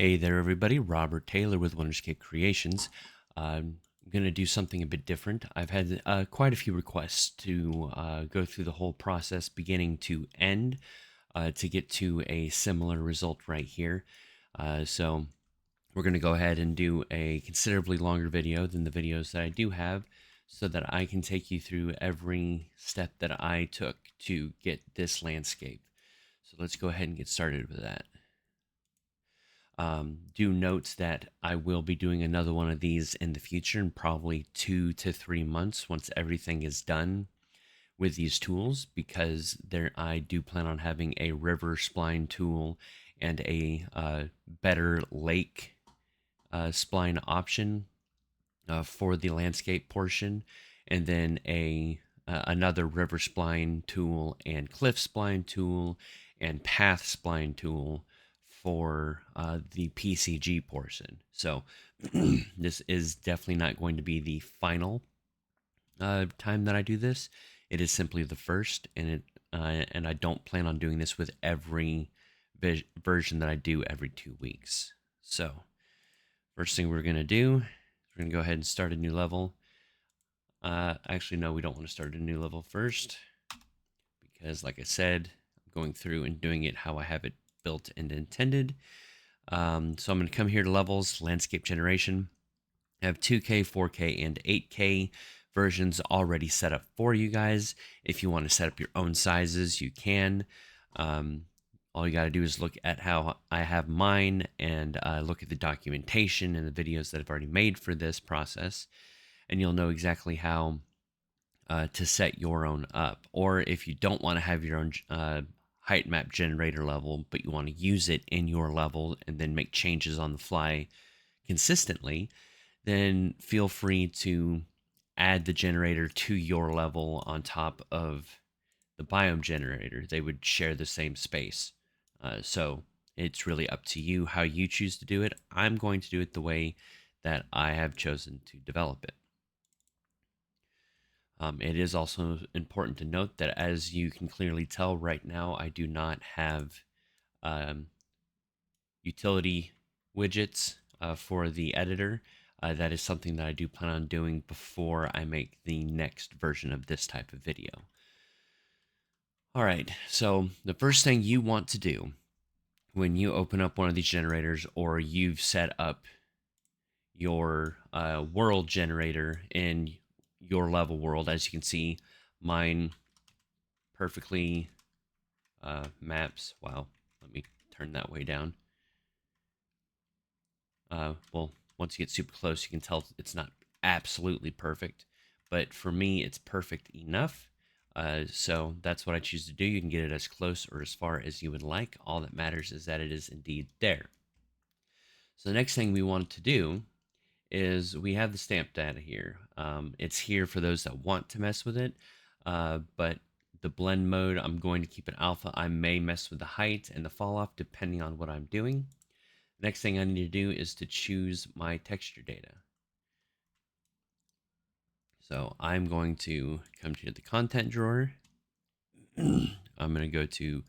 Hey there, everybody. Robert Taylor with Wonderscape Creations. I'm going to do something a bit different. I've had quite a few requests to go through the whole process beginning to end to get to a similar result right here. So we're going to go ahead and do a considerably longer video than the videos that I do have so that I can take you through every step that I took to get this landscape. So let's go ahead and get started with that. Do note that I will be doing another one of these in the future in probably 2 to 3 months once everything is done with these tools, because I do plan on having a river spline tool and a better lake spline option for the landscape portion, and then another river spline tool and cliff spline tool and path spline tool for the PCG portion. So this is definitely not going to be the final time that I do this. It is simply the first, and I don't plan on doing this with every version that I do every 2 weeks. So first thing we're going to do is we're going to go ahead and start a new level. Actually, no, we don't want to start a new level first, because like I said, I'm going through and doing it how I have it built and intended. So I'm going to come here to levels, landscape generation. I have 2K, 4K, and 8K versions already set up for you guys. If you want to set up your own sizes, you can. All you got to do is look at how I have mine and look at the documentation and the videos that I've already made for this process, and you'll know exactly how to set your own up. Or if you don't want to have your own Heightmap generator level, but you want to use it in your level and then make changes on the fly consistently, then feel free to add the generator to your level on top of the biome generator. They would share the same space. So it's really up to you how you choose to do it. I'm going to do it the way that I have chosen to develop it. It is also important to note that, as you can clearly tell right now, I do not have um, utility widgets for the editor. That is something that I do plan on doing before I make the next version of this type of video. All right, so the first thing you want to do when you open up one of these generators, or you've set up your world generator in your level world, as you can see, mine perfectly maps. Wow, let me turn that way down. Well, once you get super close, you can tell it's not absolutely perfect, but for me, it's perfect enough. So that's what I choose to do. You can get it as close or as far as you would like. All that matters is that it is indeed there. So the next thing we want to do is we have the stamp data here. It's here for those that want to mess with it, but the blend mode, I'm going to keep it alpha. I may mess with the height and the fall off depending on what I'm doing. Next thing I need to do is to choose my texture data. So I'm going to come to the content drawer. I'm going to go to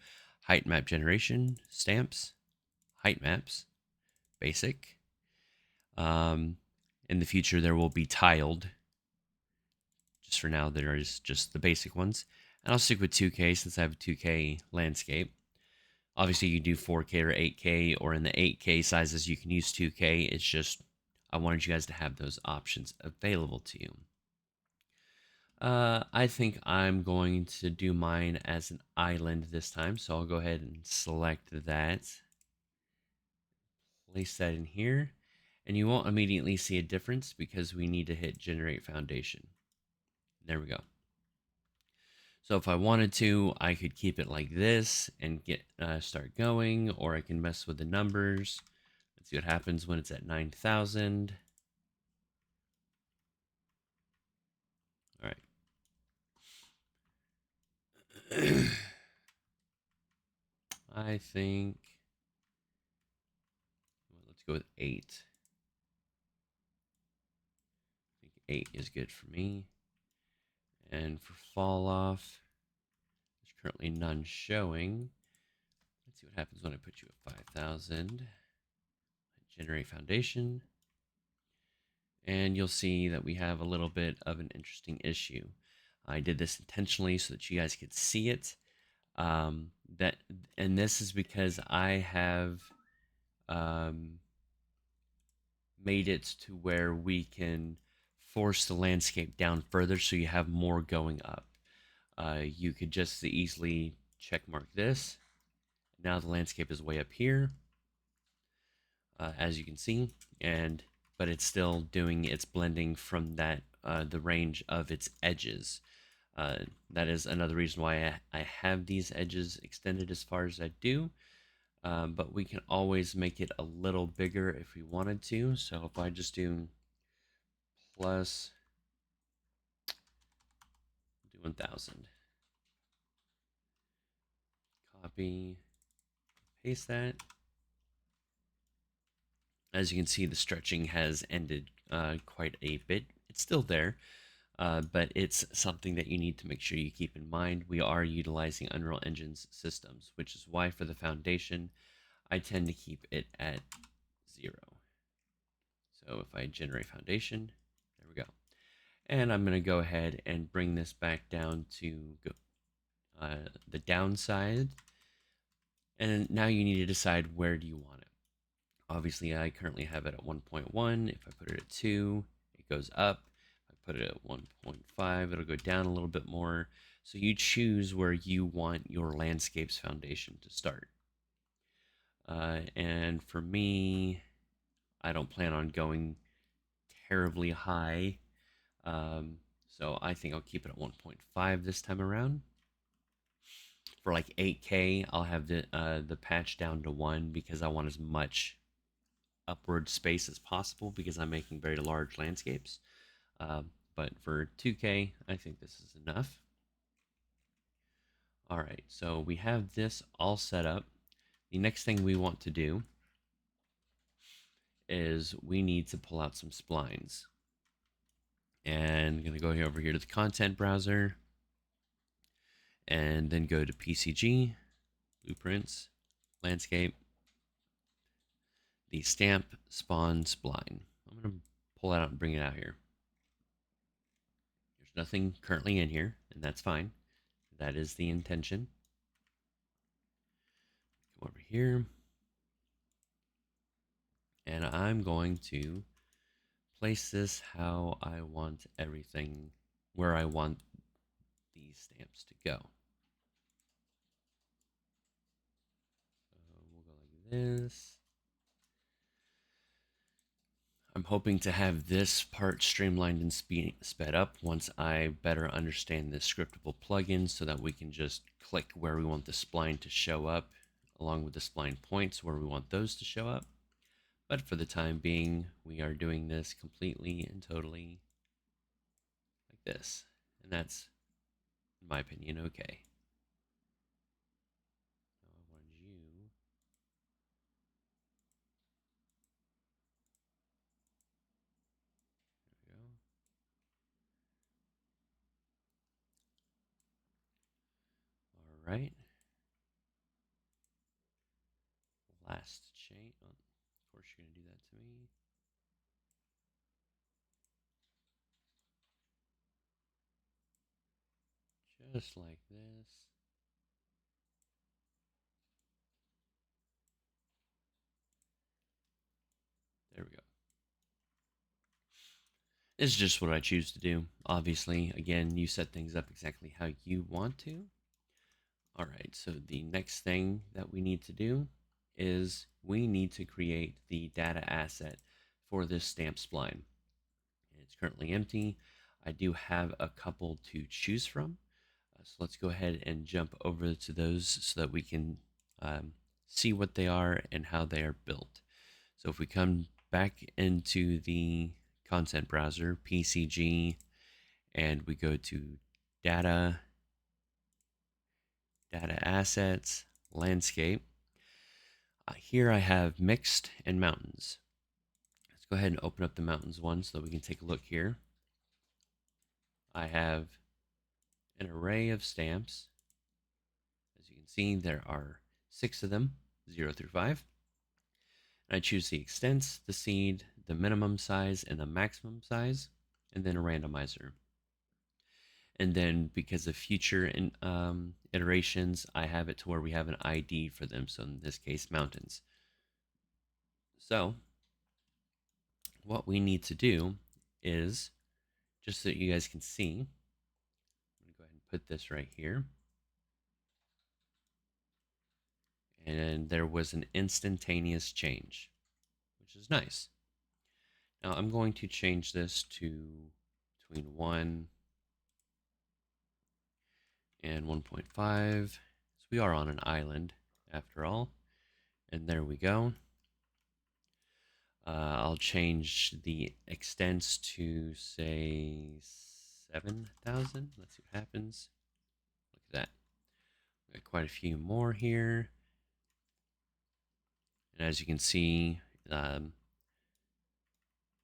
height map generation, stamps, height maps, basic. In the future, there will be tiled. Just for now, there is just the basic ones. And I'll stick with 2K since I have a 2K landscape. Obviously, you do 4K or 8K, or in the 8K sizes, you can use 2K. It's just, I wanted you guys to have those options available to you. I think I'm going to do mine as an island this time, so I'll go ahead and select that. Place that in here, and you won't immediately see a difference because we need to hit generate foundation. There we go. So if I wanted to, I could keep it like this and start going, or I can mess with the numbers. Let's see what happens when it's at 9,000. All right. I think, well, let's go with 8. I think 8 is good for me. And for fall off, there's currently none showing. Let's see what happens when I put you at 5,000. generate foundation, and you'll see that we have a little bit of an interesting issue. I did this intentionally so that you guys could see it. Um, that and this is because I have um, made it to where we can force the landscape down further so you have more going up. You could just easily check mark this. Now the landscape is way up here, as you can see, and but it's still doing its blending from that the range of its edges. That is another reason why I have these edges extended as far as I do. But we can always make it a little bigger if we wanted to. So if I just do plus do 1000, copy, paste that. As you can see, the stretching has ended quite a bit. It's still there, but it's something that you need to make sure you keep in mind. We are utilizing Unreal Engine's systems, which is why for the foundation, I tend to keep it at 0. So if I generate foundation, there we go. And I'm going to go ahead and bring this back down to the downside. And now you need to decide where do you want it. Obviously, I currently have it at 1.1. If I put it at 2, it goes up. If I put it at 1.5, it'll go down a little bit more. So you choose where you want your landscape's foundation to start. And for me, I don't plan on going terribly high. So I think I'll keep it at 1.5 this time around. For like 8K, I'll have the patch down to 1 because I want as much upward space as possible because I'm making very large landscapes. But for 2K, I think this is enough. All right, so we have this all set up. The next thing we want to do is we need to pull out some splines. And I'm going to go over here to the content browser and then go to PCG, blueprints, landscape, the stamp spawn spline. I'm going to pull that out and bring it out here. There's nothing currently in here, and that's fine. That is the intention. Come over here, and I'm going to place this how I want everything, where I want these stamps to go. So we'll go like this. I'm hoping to have this part streamlined and sped up once I better understand the scriptable plugin so that we can just click where we want the spline to show up along with the spline points where we want those to show up. But for the time being, we are doing this completely and totally like this. And that's, in my opinion, okay. Now I want you. There we go. All right. Last chain. Oh, of course, you're going to do that to me. Just like this. There we go. This is just what I choose to do. Obviously, again, you set things up exactly how you want to. All right, so the next thing that we need to do is we need to create the data asset for this stamp spline. It's currently empty. I do have a couple to choose from. So let's go ahead and jump over to those so that we can see what they are and how they are built. So if we come back into the content browser, PCG, and we go to data, data assets, landscape. Here I have mixed and mountains. Let's go ahead and open up the mountains one so that we can take a look here. I have an array of stamps. As you can see, there are 6 of them, 0 through 5. I choose the extents, the seed, the minimum size, and the maximum size, and then a randomizer. And then because of future iterations, I have it to where we have an ID for them. So in this case, mountains. So what we need to do is, just so that you guys can see, I'm going to go ahead and put this right here. And there was an instantaneous change, which is nice. Now I'm going to change this to between 1 and 1.5. So we are on an island after all. And there we go. I'll change the extents to say 7,000. Let's see what happens. Look at that. We've got quite a few more here. And as you can see,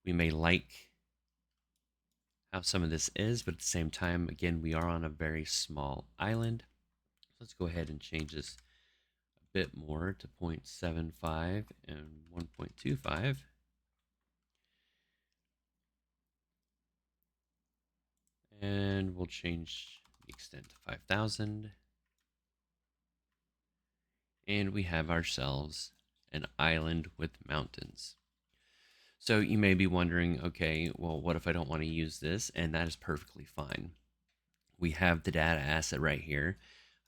we may like how some of this is, but at the same time, again, we are on a very small island. So let's go ahead and change this a bit more to 0.75 and 1.25. And we'll change the extent to 5,000. And we have ourselves an island with mountains. So you may be wondering, okay, well, what if I don't want to use this? And that is perfectly fine. We have the data asset right here.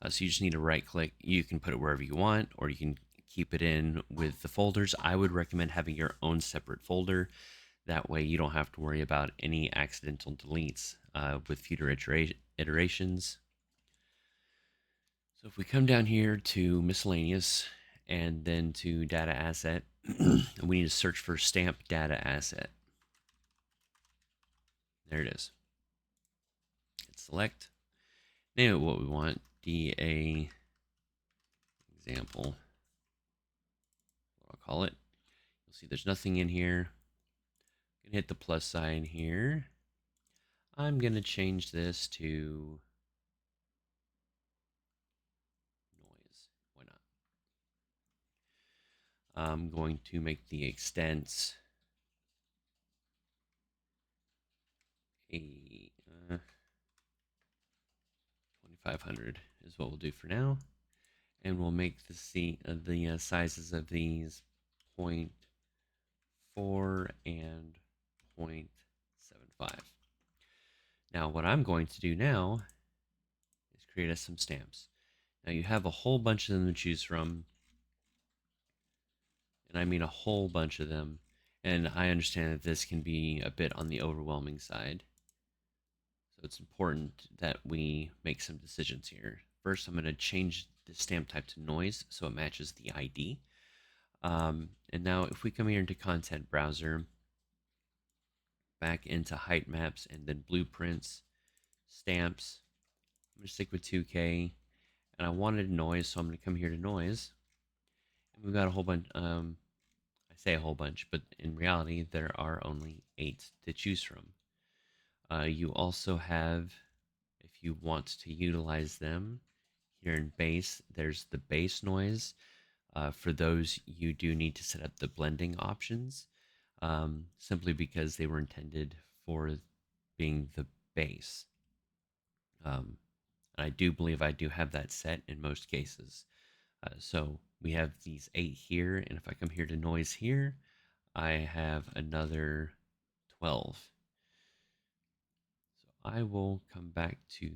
So you just need to right click. You can put it wherever you want, or you can keep it in with the folders. I would recommend having your own separate folder. That way you don't have to worry about any accidental deletes with future iterations. So if we come down here to miscellaneous and then to data asset, we need to search for stamp data asset. There it is. Hit select. Name it what we want. DA example. What I'll call it. You'll see there's nothing in here. I'm gonna hit the plus sign here. I'm gonna change this to noise. Why not? I'm going to make the extents a 2500 is what we'll do for now. And we'll make the sizes of these 0.4 and 0.75. Now what I'm going to do now is create us some stamps. Now you have a whole bunch of them to choose from, and I mean a whole bunch of them, and I understand that this can be a bit on the overwhelming side. So it's important that we make some decisions here. First, I'm going to change the stamp type to noise so it matches the ID. And now if we come here into Content Browser, back into Heightmaps and then Blueprints, Stamps, I'm going to stick with 2K. And I wanted noise, so I'm going to come here to noise. And we've got a whole bunch, I say a whole bunch, but in reality, there are only 8 to choose from. You also have, if you want to utilize them, here in base, there's the base noise. For those, you do need to set up the blending options, simply because they were intended for being the base. And I do believe I do have that set in most cases. So we have these 8 here, and if I come here to noise here, I have another 12. So I will come back to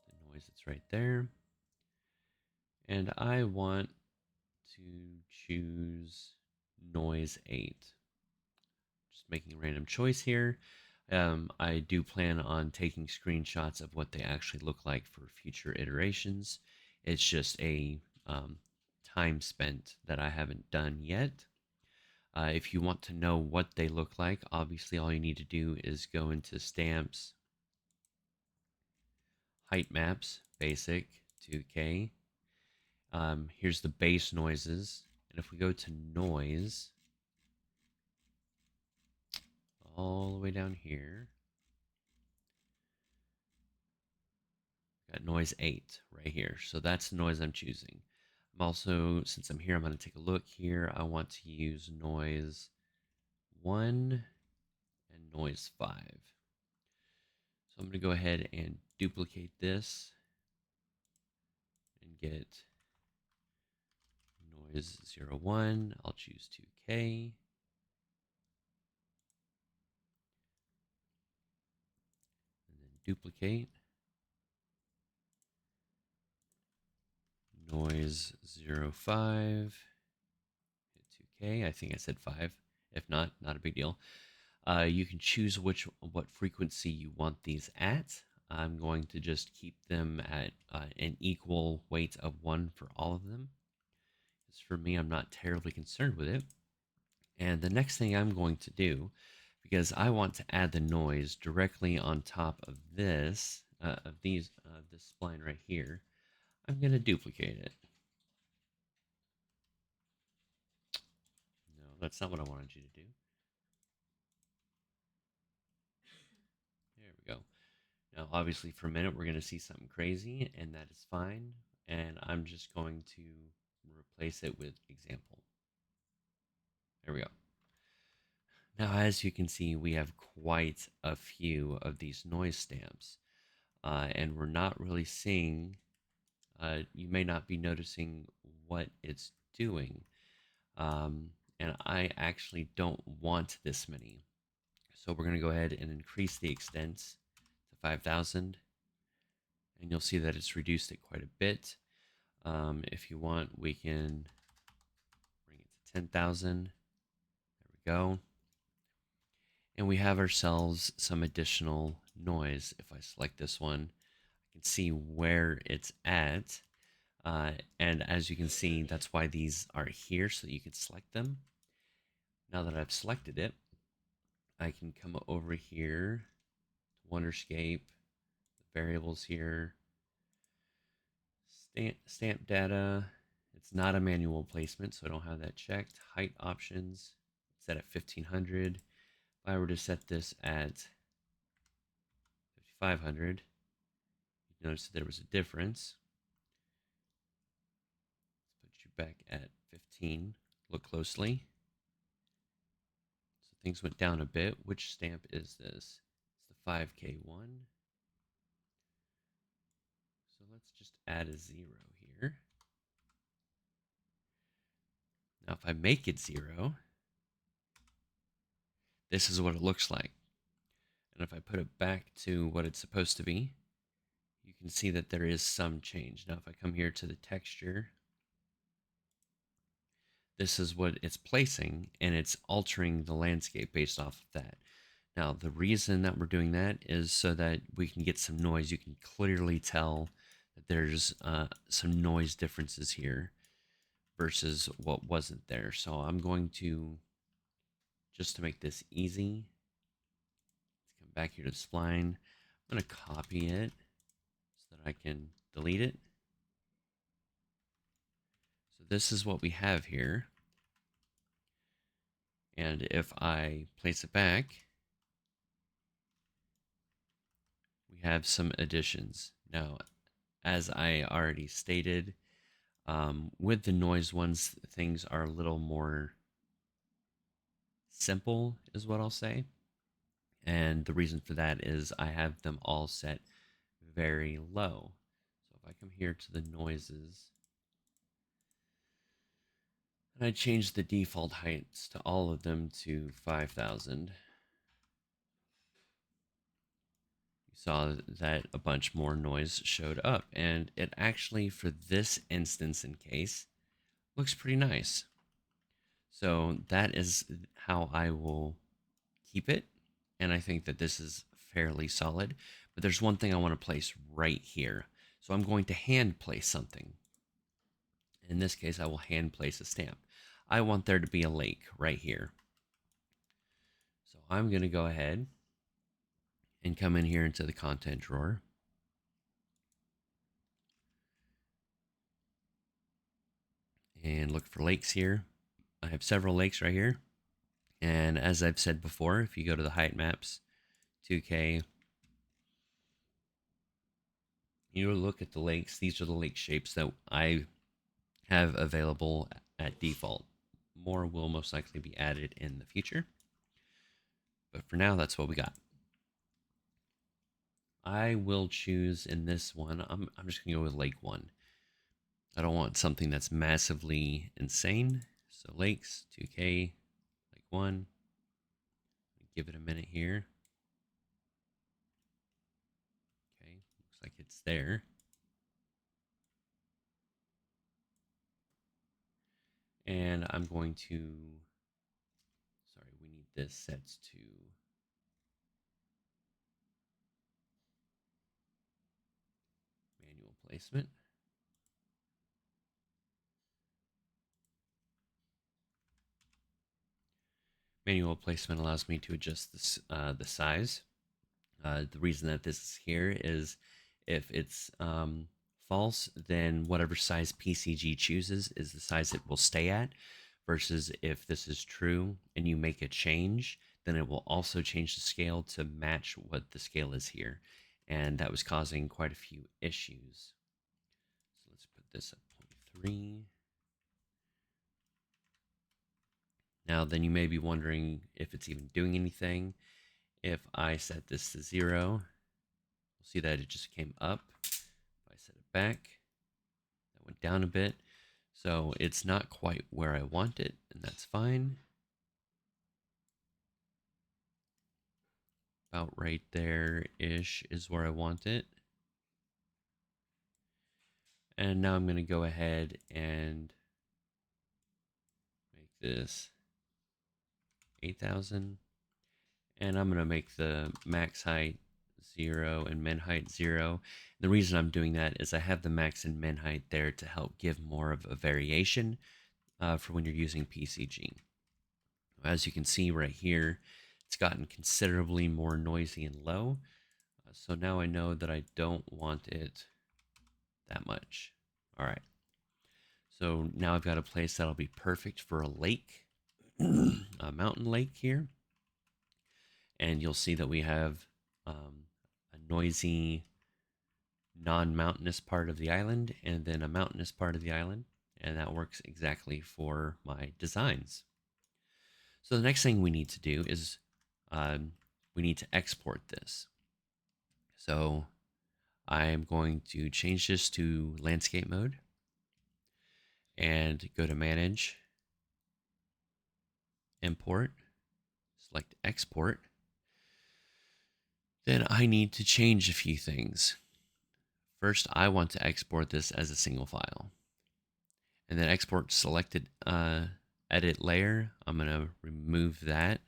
the noise that's right there. And I want to choose noise 8. Just making a random choice here. I do plan on taking screenshots of what they actually look like for future iterations. It's just a time spent that I haven't done yet. If you want to know what they look like, obviously all you need to do is go into Stamps, Heightmaps, Basic, 2K. Here's the base noises. And if we go to Noise, all the way down here, got noise 8 right here. So that's the noise I'm choosing. I'm also, since I'm here, I'm going to take a look here. I want to use noise 1 and noise 5. So I'm going to go ahead and duplicate this and get noise 0, 1. I'll choose 2K. And then duplicate. Noise 0, 5. Hit 2K. I think I said 5. If not, not a big deal. You can choose what frequency you want these at. I'm going to just keep them at an equal weight of 1 for all of them. As for me, I'm not terribly concerned with it. And the next thing I'm going to do, because I want to add the noise directly on top of this, this spline right here, I'm going to duplicate it. No, that's not what I wanted you to do. There we go. Now, obviously, for a minute, we're going to see something crazy, and that is fine. And I'm just going to replace it with example. There we go. Now, as you can see, we have quite a few of these noise stamps, and we're not really seeing, you may not be noticing what it's doing. And I actually don't want this many. So we're going to go ahead and increase the extent to 5,000. And you'll see that it's reduced it quite a bit. If you want, we can bring it to 10,000. There we go. And we have ourselves some additional noise. If I select this one, I can see where it's at. And as you can see, that's why these are here, so that you can select them. Now that I've selected it, I can come over here to Wonderscape, the variables here, stamp data. It's not a manual placement, so I don't have that checked. Height options, set at 1500. If I were to set this at 5500, you notice that there was a difference. Let's put you back at 15. Look closely. So things went down a bit. Which stamp is this? It's the 5K one. So let's just add a 0 here. Now if I make it 0, this is what it looks like. And if I put it back to what it's supposed to be, you can see that there is some change. Now if I come here to the texture, this is what it's placing, and it's altering the landscape based off of that. Now the reason that we're doing that is so that we can get some noise. You can clearly tell that there's some noise differences here versus what wasn't there. So I'm going to, just to make this easy, let's come back here to the spline. I'm going to copy it so that I can delete it. So this is what we have here. And if I place it back, we have some additions. Now, as I already stated, with the noise ones, things are a little more simple, is what I'll say. And the reason for that is I have them all set very low. So if I come here to the noises, and I change the default heights to all of them to 5,000, you saw that a bunch more noise showed up. And it actually, for this instance and case, looks pretty nice. So that is how I will keep it. And I think that this is fairly solid. But there's one thing I want to place right here. So I'm going to hand place something. In this case, I will hand place a stamp. I want there to be a lake right here. So I'm going to go ahead and come in here into the content drawer. And look for lakes here. I have several lakes right here. And as I've said before, if you go to the Heightmaps, 2K, you look at the lakes. These are the lake shapes that I have available at default. More will most likely be added in the future. But for now, that's what we got. I will choose in this one, I'm just going to go with Lake 1. I don't want something that's massively insane. So lakes, 2K, Lake 1. Give it a minute here. Okay, looks like it's there. And I'm going to, sorry, we need this set to manual placement. Manual placement allows me to adjust this, the size. The reason that this is here is if it's false, then whatever size PCG chooses is the size it will stay at, versus if this is true and you make a change, then it will also change the scale to match what the scale is here. And that was causing quite a few issues. So let's put this at 0.3. Now, then you may be wondering if it's even doing anything. If I set this to 0, you'll see that it just came up. If I set it back, that went down a bit. So it's not quite where I want it, and that's fine. About right there-ish is where I want it. And now I'm going to go ahead and make this 8,000. And I'm going to make the max height 0 and min height 0. The reason I'm doing that is I have the max and min height there to help give more of a variation for when you're using PCG. As you can see right here, it's gotten considerably more noisy and low. So now I know that I don't want it that much. All right. So now I've got a place that'll be perfect for a lake, a mountain lake here. And you'll see that we have a noisy, non-mountainous part of the island and then a mountainous part of the island. And that works exactly for my designs. So the next thing we need to do is we need to export this. So I'm going to change this to landscape mode and go to manage, import, select export. Then I need to change a few things. First, I want to export this as a single file. And then export selected edit layer. I'm going to remove that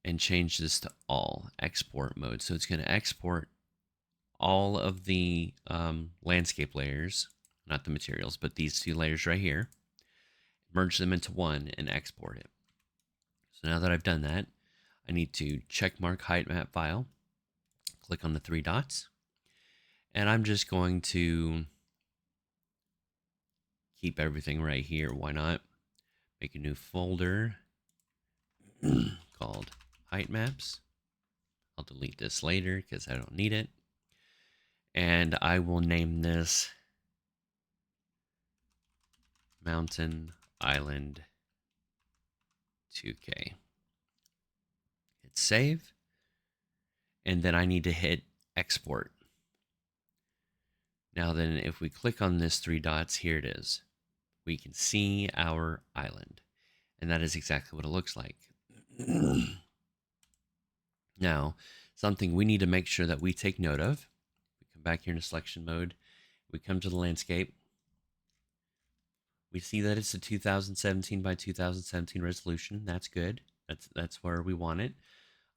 and change this to all export mode. So it's going to export all of the landscape layers, not the materials, but these two layers right here, merge them into one and export it. So now that I've done that, I need to check mark Heightmap file, click on the 3 dots, and I'm just going to keep everything right here. Why not? Make a new folder called Heightmaps. I'll delete this later because I don't need it. And I will name this Mountain Island 2K. Hit save. And then I need to hit export. Now then, if we click on this 3 dots, here it is. We can see our island. And that is exactly what it looks like. Now, something we need to make sure that we take note of. We come back here into selection mode. We come to the landscape. We see that it's a 2017 by 2017 resolution. That's good. That's where we want it.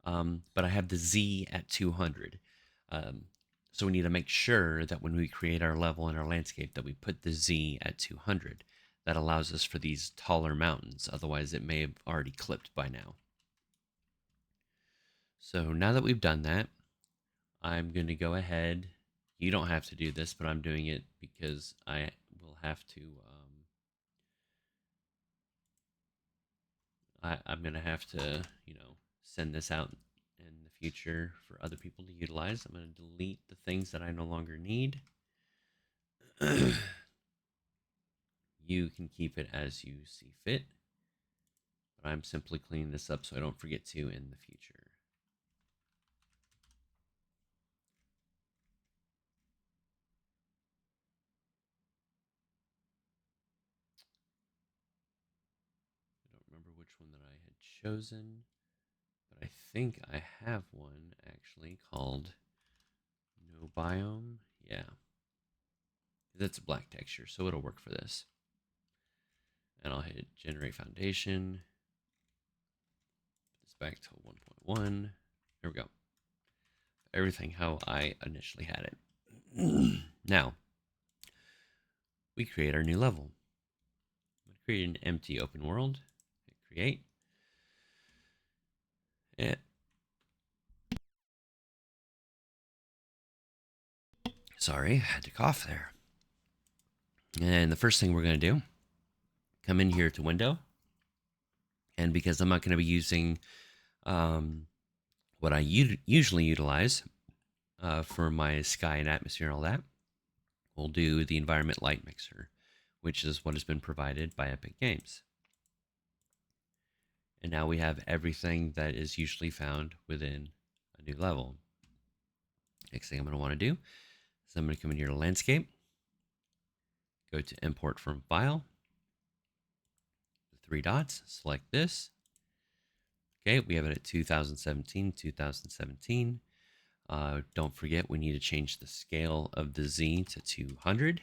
But I have the Z at 200. So we need to make sure that when we create our level in our landscape that we put the Z at 200. That allows us for these taller mountains. Otherwise, it may have already clipped by now. So now that we've done that, I'm going to go ahead. You don't have to do this, but I'm doing it because I will have to. I'm going to have to, send this out in the future for other people to utilize. I'm going to delete the things that I no longer need. You can keep it as you see fit, but I'm simply cleaning this up so I don't forget to in the future. I don't remember which one that I had chosen, but I think I have one actually called No Biome. Yeah, that's a black texture, so it'll work for this. And I'll hit Generate Foundation. Put this back to 1.1. There we go. Everything how I initially had it. Now, we create our new level. I'm going to create an empty open world. Hit Create. And sorry, I had to cough there. And the first thing we're going to do, come in here to Window. And because I'm not going to be using what I usually utilize for my sky and atmosphere and all that, we'll do the environment light mixer, which is what has been provided by Epic Games. And now we have everything that is usually found within a new level. Next thing I'm going to want to do is I'm going to come in here to landscape, go to import from file, the three dots, select this. Okay, we have it at 2017. Don't forget, we need to change the scale of the Z to 200.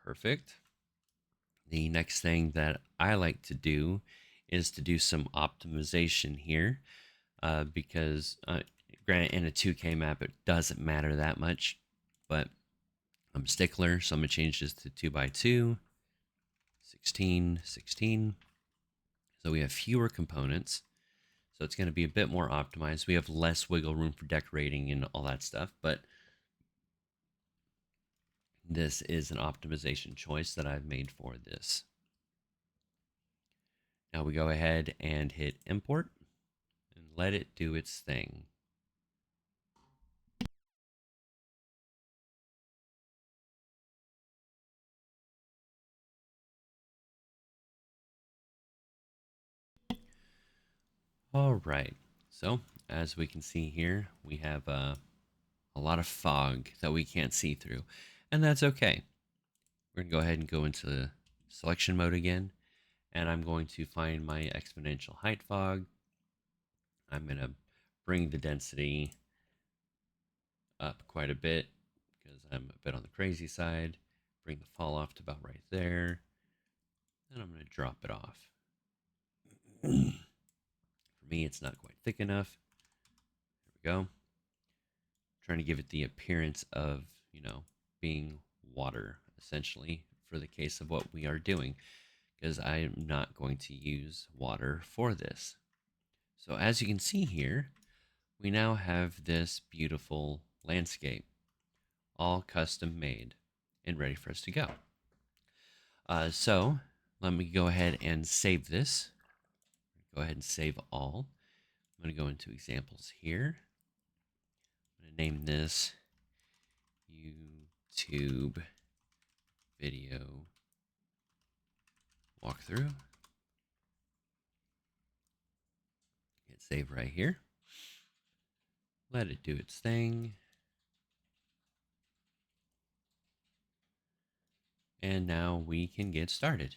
Perfect. The next thing that I like to do is to do some optimization here because granted in a 2K map it doesn't matter that much, but I'm a stickler, so I'm going to change this to 2x2, 16, 16. So we have fewer components. So it's going to be a bit more optimized. We have less wiggle room for decorating and all that stuff, but this is an optimization choice that I've made for this. Now we go ahead and hit import and let it do its thing. All right, so as we can see here, we have a lot of fog that we can't see through, and that's okay. We're gonna go ahead and go into selection mode again, and I'm going to find my exponential height fog. I'm gonna bring the density up quite a bit because I'm a bit on the crazy side. Bring the fall off to about right there. Then I'm going to drop it off. For me, it's not quite thick enough. There we go. Trying to give it the appearance of, being water, essentially, for the case of what we are doing, because I am not going to use water for this. So as you can see here, we now have this beautiful landscape, all custom made and ready for us to go. So let me go ahead and save this. Go ahead and save all. I'm going to go into examples here. I'm going to name this YouTube video walkthrough. Hit save right here. Let it do its thing. And now we can get started.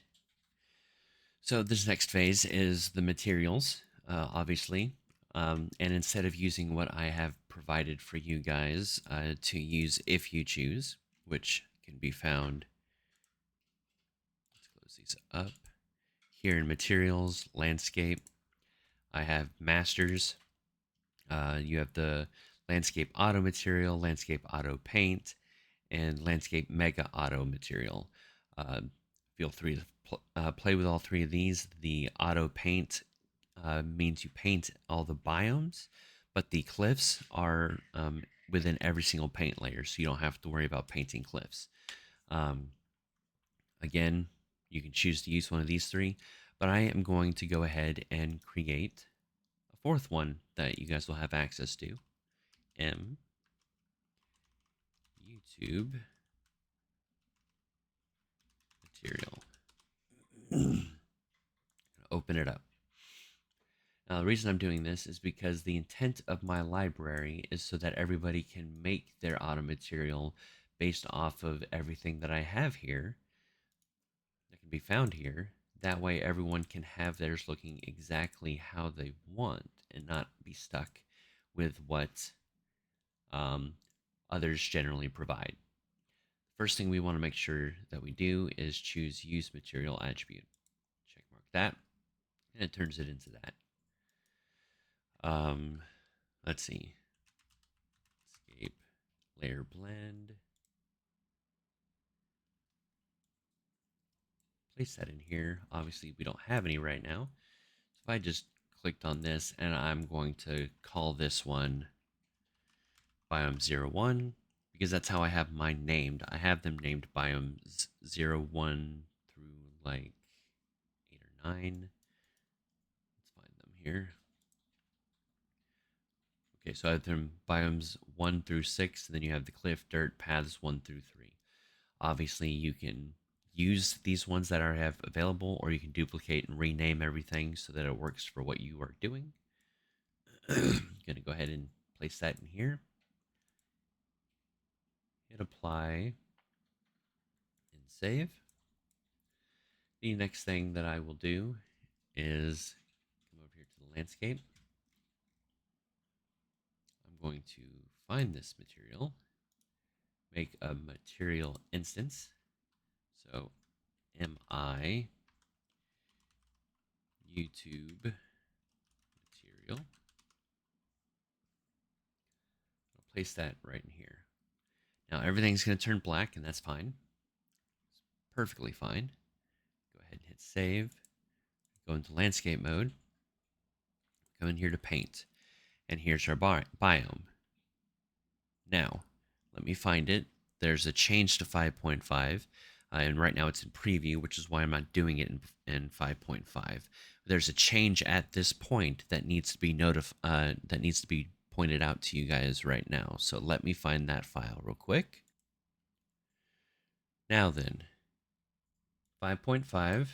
So this next phase is the materials, obviously. And instead of using what I have provided for you guys to use if you choose, which can be found, let's close these up, here in materials, landscape, I have masters. You have the landscape auto material, landscape auto paint, and landscape mega auto material. Feel free to play with all three of these. The auto paint means you paint all the biomes, but the cliffs are within every single paint layer, so you don't have to worry about painting cliffs. Again, you can choose to use one of these three, but I am going to go ahead and create a fourth one that you guys will have access to. YouTube material. Open it up. Now, the reason I'm doing this is because the intent of my library is so that everybody can make their auto material based off of everything that I have here that can be found here. That way, everyone can have theirs looking exactly how they want and not be stuck with what others generally provide. First thing we want to make sure that we do is choose Use Material Attribute. Check mark that, and it turns it into that. Let's see. Escape, layer blend. Place that in here. Obviously, we don't have any right now. So if I just clicked on this, and I'm going to call this one Biome 01, because that's how I have mine named. I have them named Biomes 01 through like 8 or 9. Let's find them here. Okay, so I have them biomes 1 through 6, and then you have the cliff, dirt, paths 1 through 3. Obviously, you can use these ones that are have available, or you can duplicate and rename everything so that it works for what you are doing. I'm going to go ahead and place that in here. Hit apply and save. The next thing that I will do is come over here to the landscape. I'm going to find this material, make a material instance. So mi YouTube material. I'll place that right in here. Now everything's going to turn black, and that's fine. It's perfectly fine. Go ahead and hit save. Go into landscape mode. Go in here to paint. And here's our biome. Now, let me find it. There's a change to 5.5. And right now it's in preview, which is why I'm not doing it in 5.5. There's a change at this point that needs to be pointed out to you guys right now. So let me find that file real quick. Now then, 5.5,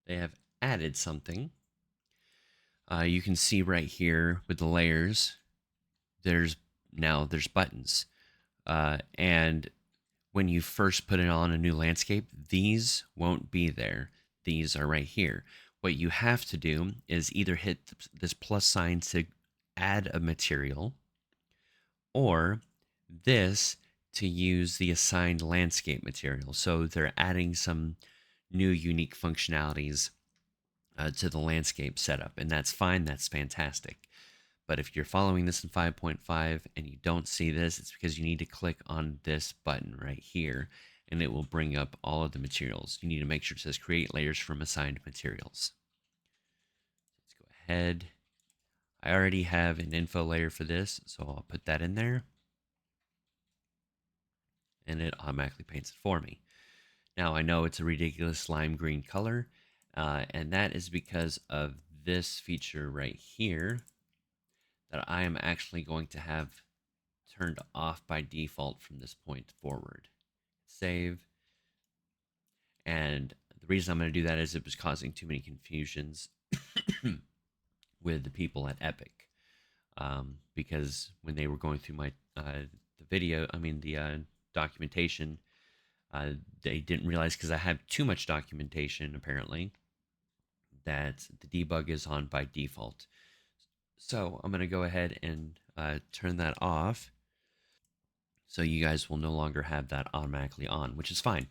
they have added something. You can see right here with the layers, there's buttons. And when you first put it on a new landscape, these won't be there. These are right here. What you have to do is either hit this plus sign to add a material, or this to use the assigned landscape material. So they're adding some new unique functionalities to the landscape setup, and that's fine. That's fantastic. But if you're following this in 5.5 and you don't see this, it's because you need to click on this button right here, and it will bring up all of the materials. You need to make sure it says create layers from assigned materials. Let's go ahead. I already have an info layer for this, so I'll put that in there, and it automatically paints it for me. Now I know it's a ridiculous lime green color, and that is because of this feature right here that I am actually going to have turned off by default from this point forward. Save. And the reason I'm going to do that is it was causing too many confusions with the people at Epic. Because when they were going through my the documentation, they didn't realize, because I have too much documentation apparently, that the debug is on by default. So I'm going to go ahead and turn that off, so you guys will no longer have that automatically on, which is fine.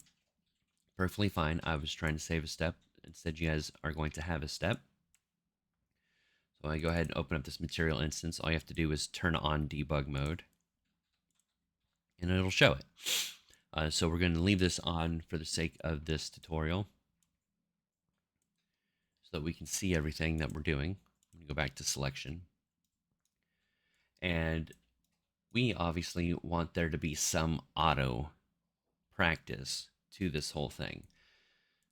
Perfectly fine. I was trying to save a step. Instead, you guys are going to have a step. So I go ahead and open up this material instance. All you have to do is turn on debug mode, and it'll show it. So we're going to leave this on for the sake of this tutorial, so that we can see everything that we're doing. I'm going to go back to selection. And we obviously want there to be some auto practice to this whole thing.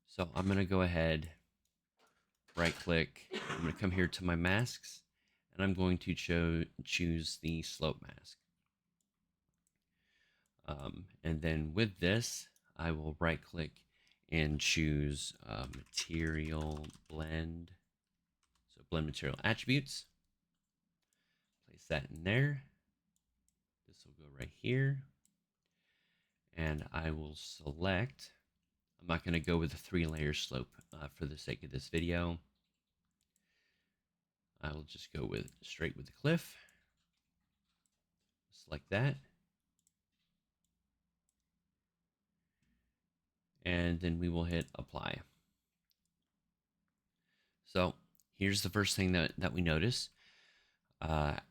So I'm going to go ahead, right click. I'm going to come here to my masks, and I'm going to choose the slope mask. And then with this, I will right click and choose material blend. So blend material attributes. Place that in there. This will go right here. And I will select, I'm not going to go with a 3-layer slope for the sake of this video. I will just go with straight with the cliff. Select that. And then we will hit apply. So here's the first thing that we notice. The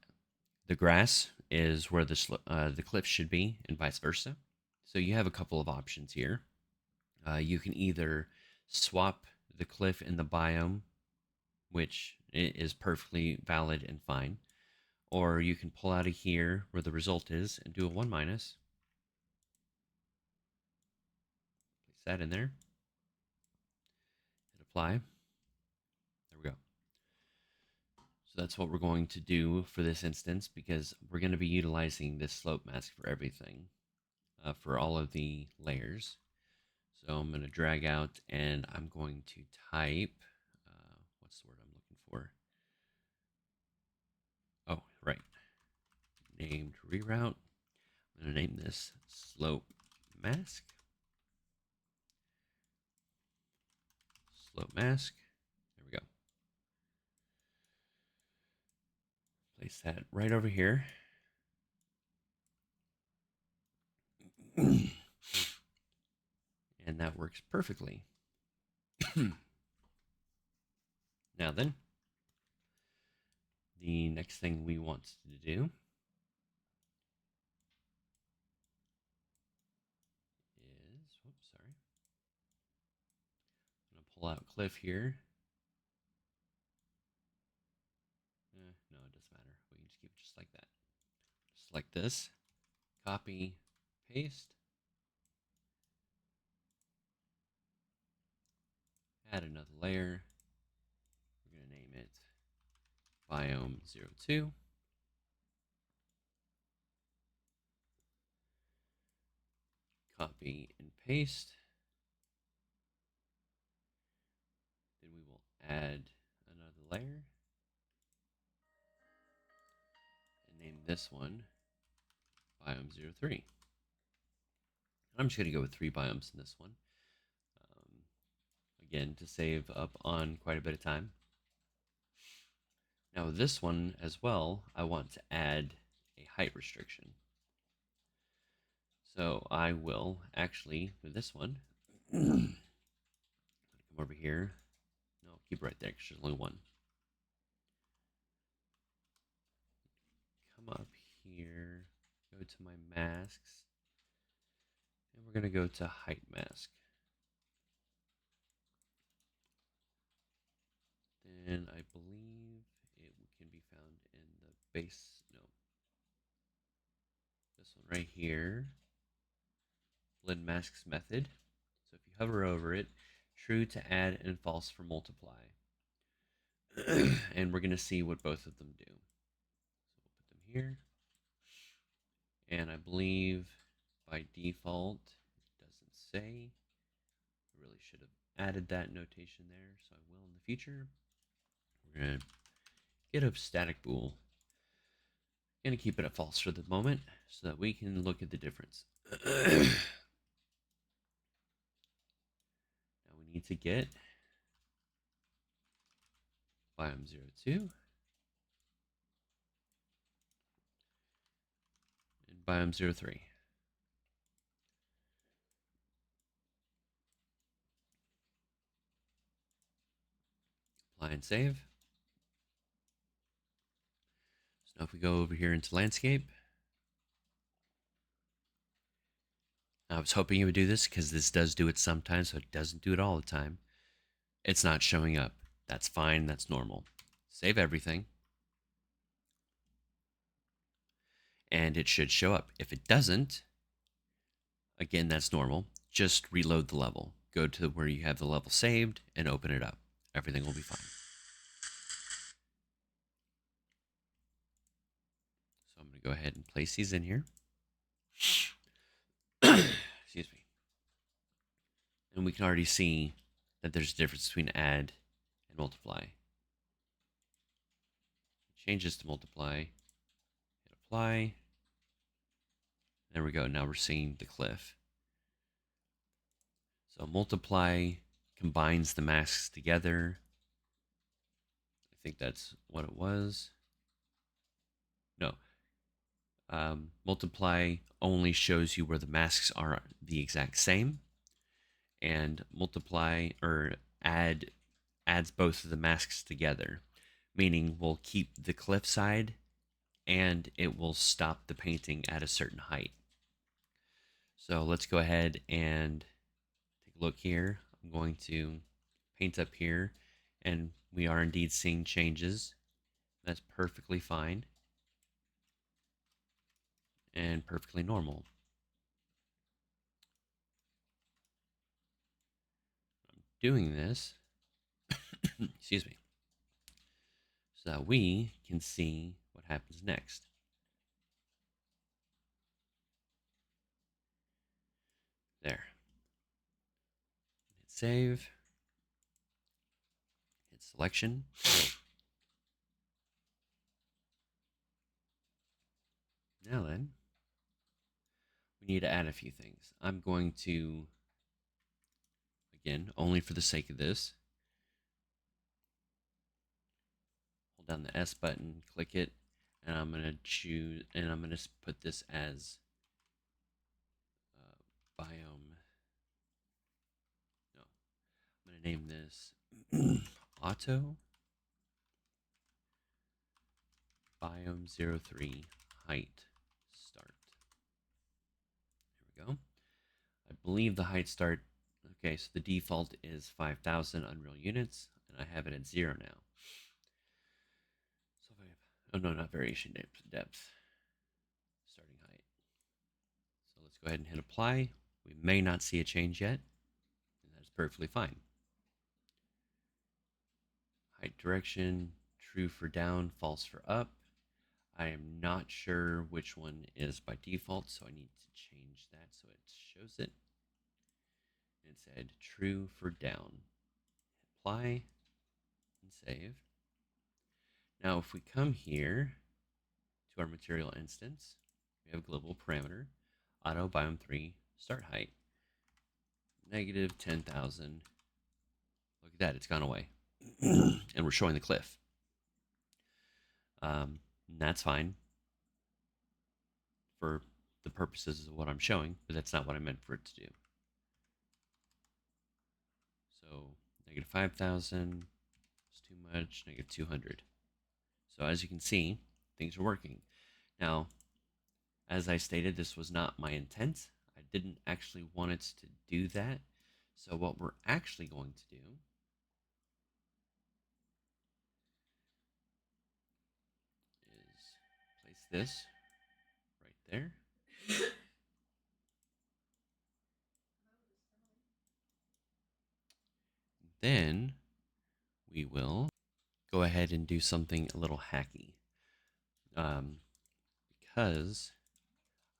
grass is where the cliff should be, and vice versa. So you have a couple of options here. You can either swap the cliff and the biome, which is perfectly valid and fine, or you can pull out of here where the result is and do a 1 minus. Place that in there. Hit apply. There we go. So that's what we're going to do for this instance, because we're going to be utilizing this slope mask for everything, for all of the layers. So I'm going to drag out and I'm going to type, what's the word I'm looking for? Oh, right. Named reroute. I'm going to name this slope mask. Slope mask. There we go. Place that right over here. And that works perfectly. Now then, the next thing we want to do is, whoops, sorry. I'm going to pull out cliff here. No, it doesn't matter. We can just keep it just like that. Select this, copy, paste. Add another layer. We're going to name it Biome 02. Copy and paste. Then we will add another layer and name this one Biome 03. I'm just going to go with 3 biomes in this one. Again, to save up on quite a bit of time. Now with this one as well, I want to add a height restriction. So I will actually, with this one, come over here. No, keep it right there because there's only one. Come up here, go to my masks, and we're going to go to height mask. Then I believe it can be found in the base, no, this one right here, blend masks method. So if you hover over it, true to add and false for multiply. And we're going to see what both of them do. So we'll put them here. And I believe by default, it doesn't say. I really should have added that notation there, so I will in the future. We're going to get a static bool. Going to keep it at false for the moment so that we can look at the difference. Now we need to get Biome 02 and Biome 03. Apply and save. So now if we go over here into landscape, I was hoping it would do this because this does do it sometimes, so it doesn't do it all the time. It's not showing up. That's fine. That's normal. Save everything. And it should show up. If it doesn't, again, that's normal. Just reload the level. Go to where you have the level saved and open it up. Everything will be fine. So I'm going to go ahead and place these in here. Excuse me. And we can already see that there's a difference between add and multiply. Change this to multiply, hit apply. There we go. Now we're seeing the cliff. So multiply combines the masks together. I think that's what it was. No. Multiply only shows you where the masks are the exact same. And multiply or add adds both of the masks together, meaning we'll keep the cliff side and it will stop the painting at a certain height. So let's go ahead and take a look here. I'm going to paint up here, and we are indeed seeing changes. That's perfectly fine and perfectly normal. I'm doing this, excuse me, so that we can see what happens next. There. Hit save. Hit selection. Now then, we need to add a few things. I'm going to, again, only for the sake of this, hold down the S button, click it, and I'm going to choose, and I'm going to put this as Biome. No, I'm going to name this Auto Biome 03 Height Start. There we go. I believe the height start, okay, so the default is 5,000 Unreal units, and I have it at 0 now. So if I have, oh no, not variation depth, starting height. So let's go ahead and hit apply. We may not see a change yet, and that's perfectly fine. Height direction, true for down, false for up. I am not sure which one is by default, so I need to change that so it shows it. It said true for down. Apply and save. Now if we come here to our material instance, we have global parameter, auto biome 3 start height, negative 10,000. Look at that, it's gone away. And we're showing the cliff. That's fine for the purposes of what I'm showing, but that's not what I meant for it to do. So negative 5,000 is too much, negative 200. So as you can see, things are working. Now, as I stated, this was not my intent. I didn't actually want it to do that. So what we're actually going to do is place this right there. Then we will go ahead and do something a little hacky. Because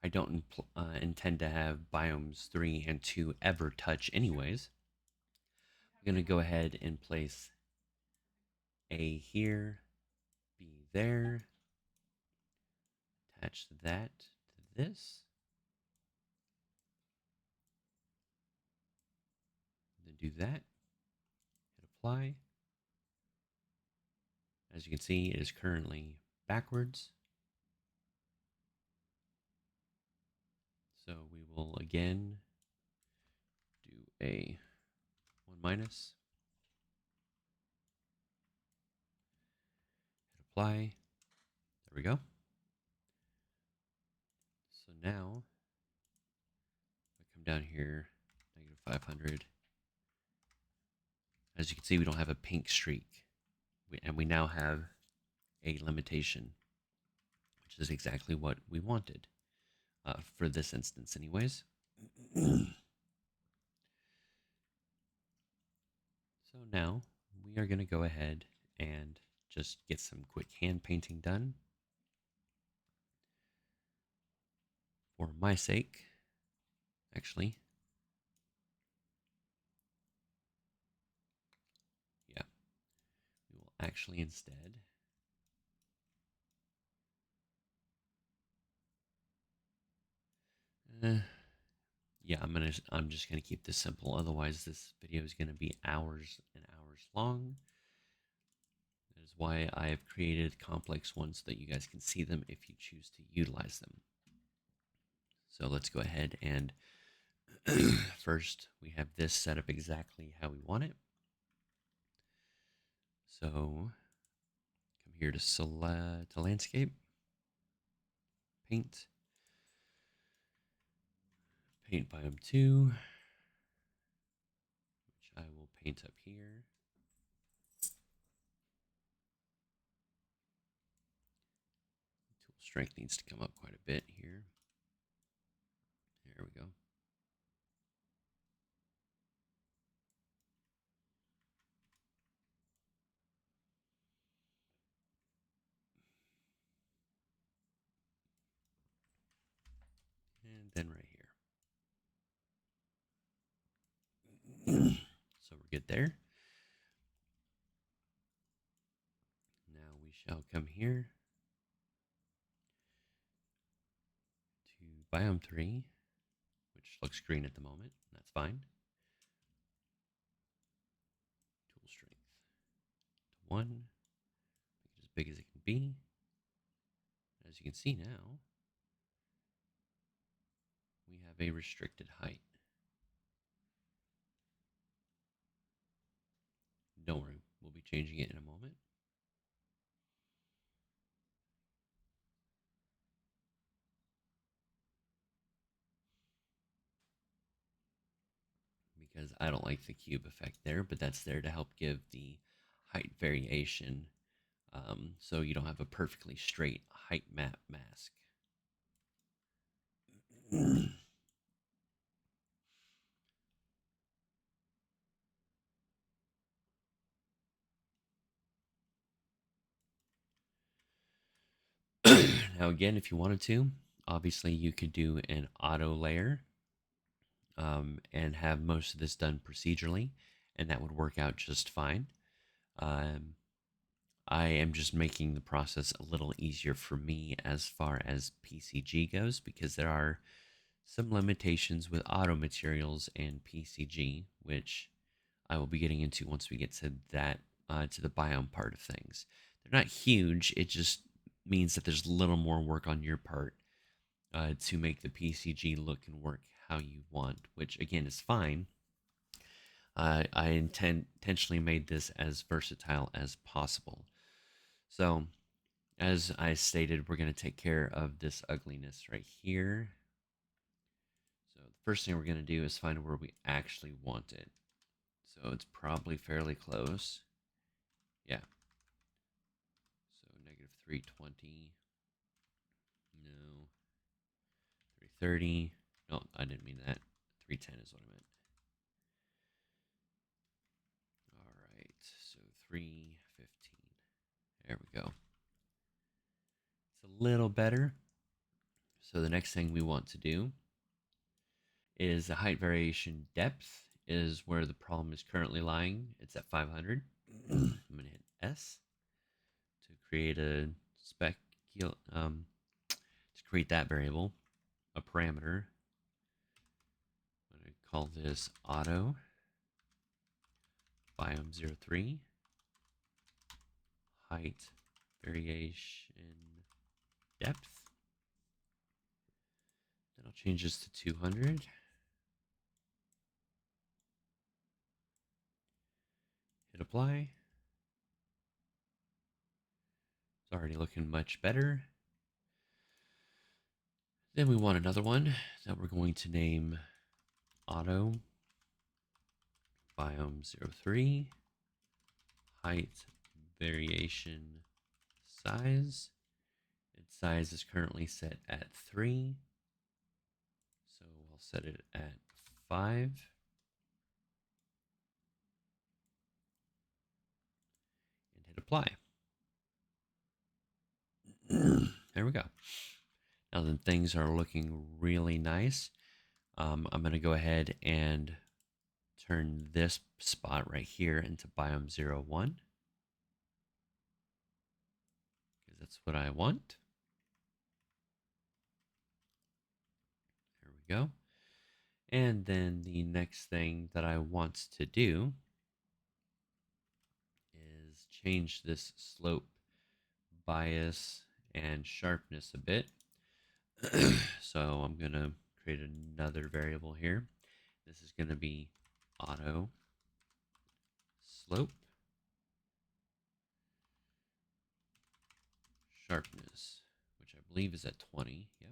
I don't intend to have Biomes 3 and 2 ever touch anyways, I'm going to go ahead and place A here, B there, attach that to this, then do that, hit apply. As you can see, it is currently backwards. So we will again do a 1 minus, hit apply. There we go. So now, if I come down here, negative 500. As you can see, we don't have a pink streak. And we now have a limitation, which is exactly what we wanted for this instance anyways. So now we are going to go ahead and just get some quick hand painting done. For my sake, actually, actually instead, yeah, I'm just gonna keep this simple. Otherwise, this video is gonna be hours and hours long. That is why I have created complex ones so that you guys can see them if you choose to utilize them. So let's go ahead and first we have this set up exactly how we want it. So come here to select to landscape, paint biome 2, which I will paint up here. Tool strength needs to come up quite a bit here. There we go. And then right here. So we're good there. Now we shall come here to biome 3, which looks green at the moment. That's fine. Tool strength to 1, make it as big as it can be. As you can see now, we have a restricted height. Don't worry, we'll be changing it in a moment. Because I don't like the cube effect there, but that's there to help give the height variation, so you don't have a perfectly straight height map mask. Now again, if you wanted to, obviously you could do an auto layer and have most of this done procedurally, and that would work out just fine. I am just making the process a little easier for me as far as PCG goes, because there are some limitations with auto materials and PCG, which I will be getting into once we get to that, to the biome part of things. They're not huge, it just means that there's a little more work on your part to make the PCG look and work how you want, which again is fine. I intentionally made this as versatile as possible. So, as I stated, we're going to take care of this ugliness right here. So the first thing we're going to do is find where we actually want it. So it's probably fairly close. Yeah. So negative 320. No. 330. No, I didn't mean that. 310 is what I meant. All right. So 315. There we go. It's a little better. So the next thing we want to do is the height variation depth is where the problem is currently lying. It's at 500. I'm going to hit S to create a spec, to create that variable, a parameter. I'm going to call this auto biome 03 height variation depth. Then I'll change this to 200. Hit apply. It's already looking much better. Then we want another one that we're going to name auto biome 03 height variation size. Its size is currently set at 3. So we'll set it at 5. And hit apply. There we go. Now then things are looking really nice. I'm going to go ahead and turn this spot right here into biome 01. that's what I want. There we go. And then the next thing that I want to do is change this slope, bias, and sharpness a bit. So I'm going to create another variable here. This is going to be auto slope sharpness, which I believe is at 20. Yep.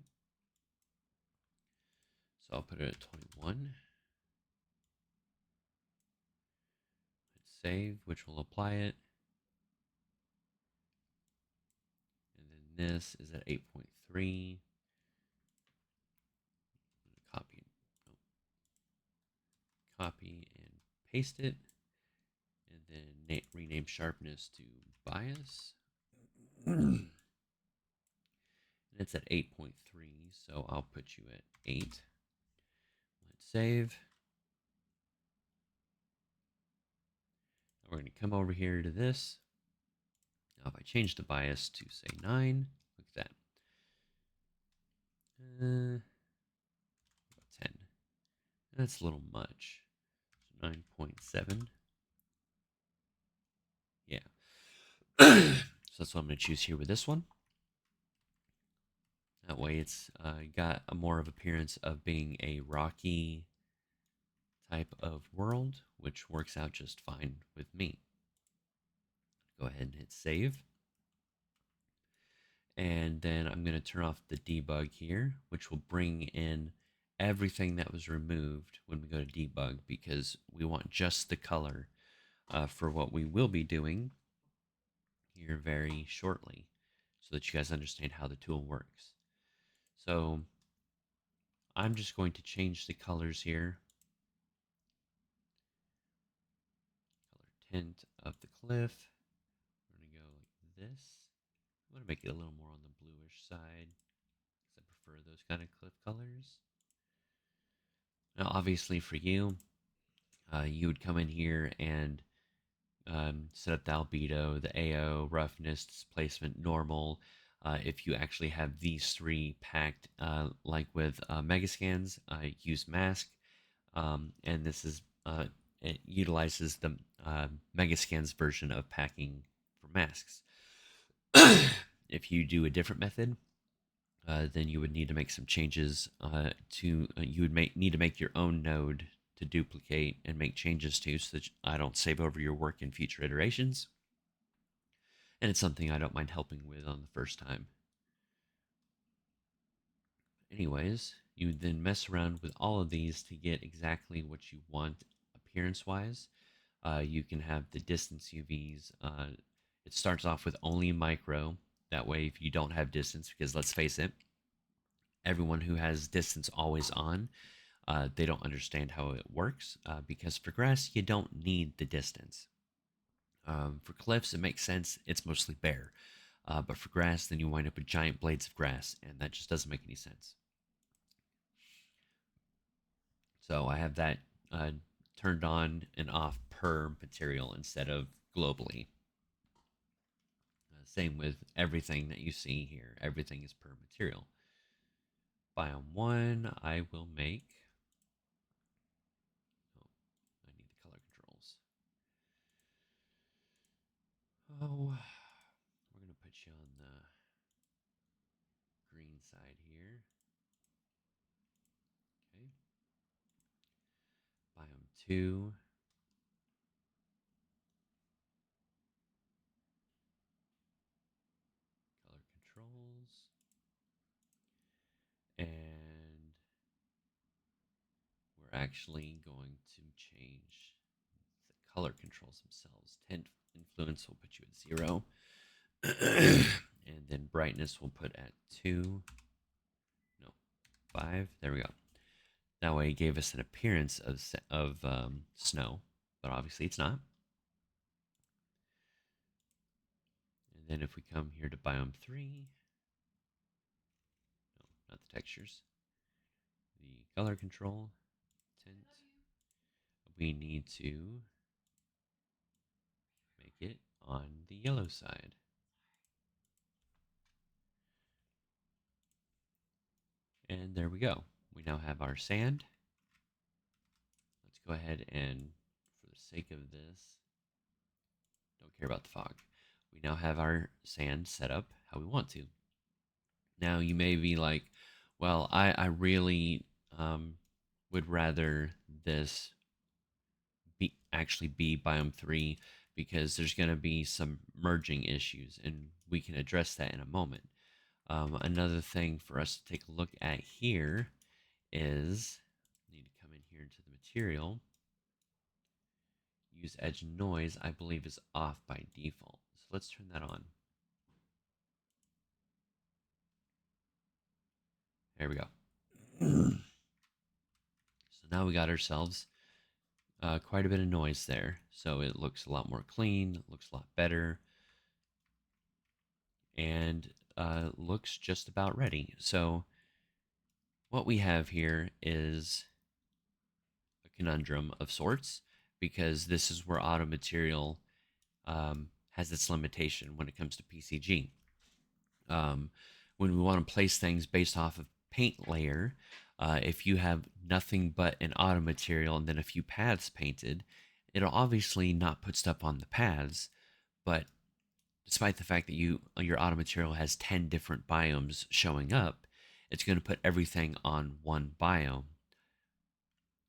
So I'll put it at 21. Hit save, which will apply it. And then this is at 8.3. Copy, copy and paste it. And then rename sharpness to bias. And it's at 8.3, so I'll put you at 8. Let's save. Now we're going to come over here to this. Now if I change the bias to say 9, look at that. 10. That's a little much. So 9.7. Yeah. So that's what I'm going to choose here with this one. That way it's got a more of appearance of being a rocky type of world, which works out just fine with me. Go ahead and hit save. And then I'm going to turn off the debug here, which will bring in everything that was removed when we go to debug, because we want just the color for what we will be doing here very shortly, so that you guys understand how the tool works. So I'm just going to change the colors here. Color tint of the cliff. We're going to go like this. I'm going to make it a little more on the bluish side, because I prefer those kind of cliff colors. Now, obviously for you, you would come in here and set up the albedo, the AO, roughness, displacement, normal. If you actually have these three packed, like with Megascans, use mask, and this is it utilizes the Megascans version of packing for masks. If you do a different method, then you would need to make some changes you would need to make your own node to duplicate and make changes to, so that I don't save over your work in future iterations. And it's something I don't mind helping with on the first time. Anyways, you would then mess around with all of these to get exactly what you want appearance-wise. You can have the distance UVs. It starts off with only micro. That way, if you don't have distance, because let's face it, everyone who has distance always on, they don't understand how it works, because for grass, you don't need the distance. For cliffs, it makes sense. It's mostly bare. But for grass, then you wind up with giant blades of grass, and that just doesn't make any sense. So I have that turned on and off per material instead of globally. Same with everything that you see here. Everything is per material. Biome 1, I will make... Oh, I need the color controls. Oh, we're going to put you on the green side here. Okay. Biome 2. Color controls. And we're actually going to change the color controls themselves. Tint influence will put you at 0. And then brightness we'll put at 2. No, 5. There we go. That way it gave us an appearance of snow, but obviously it's not. And then if we come here to Biome 3, no, not the textures, the color control, tint, we need to make it on the yellow side. And there we go. We now have our sand. Let's go ahead and, for the sake of this, don't care about the fog. We now have our sand set up how we want to. Now you may be like, well, I really would rather this actually be Biome 3 because there's going to be some merging issues, and we can address that in a moment. Another thing for us to take a look at here is, need to come in here into the material. Use edge noise, I believe, is off by default. So let's turn that on. There we go. So now we got ourselves quite a bit of noise there. So it looks a lot more clean, looks a lot better, and looks just about ready. So what we have here is a conundrum of sorts, because this is where auto material has its limitation when it comes to PCG. When we want to place things based off of paint layer, if you have nothing but an auto material and then a few paths painted, it'll obviously not put stuff on the paths, but despite the fact that your auto material has 10 different biomes showing up, it's going to put everything on one biome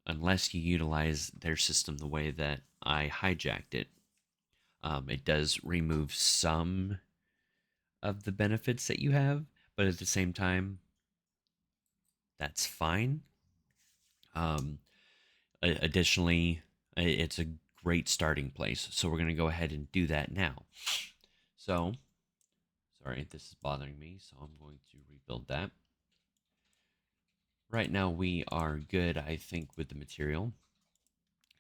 unless you utilize their system the way that I hijacked it. It does remove some of the benefits that you have, but at the same time, that's fine. Additionally, it's a great starting place, so we're going to go ahead and do that now. So, sorry, this is bothering me, so I'm going to rebuild that. Right now we are good, I think, with the material.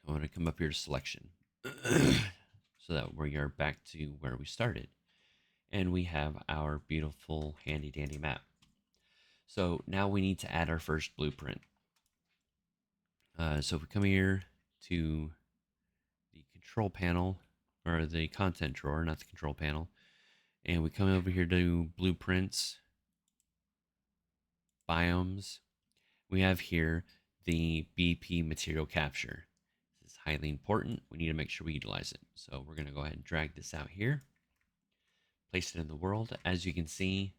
I want to come up here to selection so that we are back to where we started. And we have our beautiful handy dandy map. So now we need to add our first blueprint. So if we come here to the control panel, or the content drawer, not the control panel, and we come over here to blueprints, biomes, we have here the BP material capture. This is highly important. We need to make sure we utilize it. So we're going to go ahead and drag this out here, place it in the world. As you can see,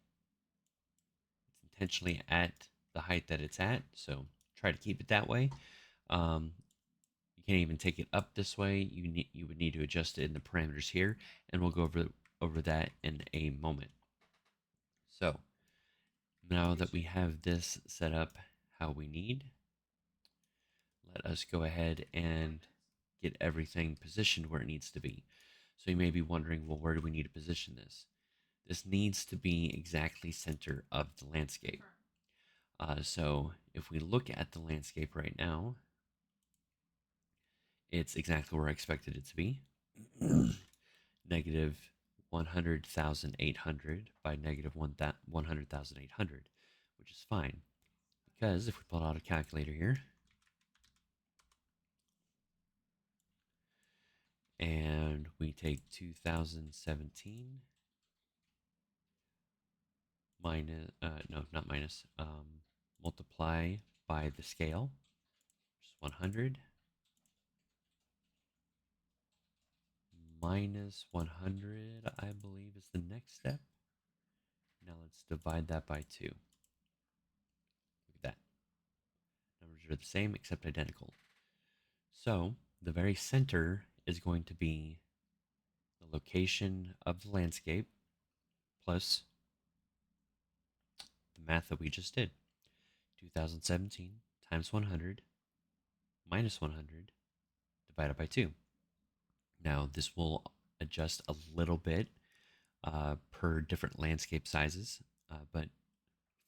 it's intentionally at the height that it's at, so try to keep it that way. You can't even take it up this way. You would need to adjust it in the parameters here, and we'll go over that in a moment. So now that we have this set up how we need, let us go ahead and get everything positioned where it needs to be. So you may be wondering, well, where do we need to position this? This needs to be exactly center of the landscape. So if we look at the landscape right now, it's exactly where I expected it to be. Negative 100,800 by negative 100,800, which is fine. Because if we pull out a calculator here, and we take 2017 minus, no, not minus, multiply by the scale, which is 100, minus 100, I believe, is the next step. Now let's divide that by 2. Look at that. Numbers are the same except identical. So the very center is going to be the location of the landscape plus the math that we just did. 2017 times 100 minus 100 divided by 2. Now this will adjust a little bit per different landscape sizes, but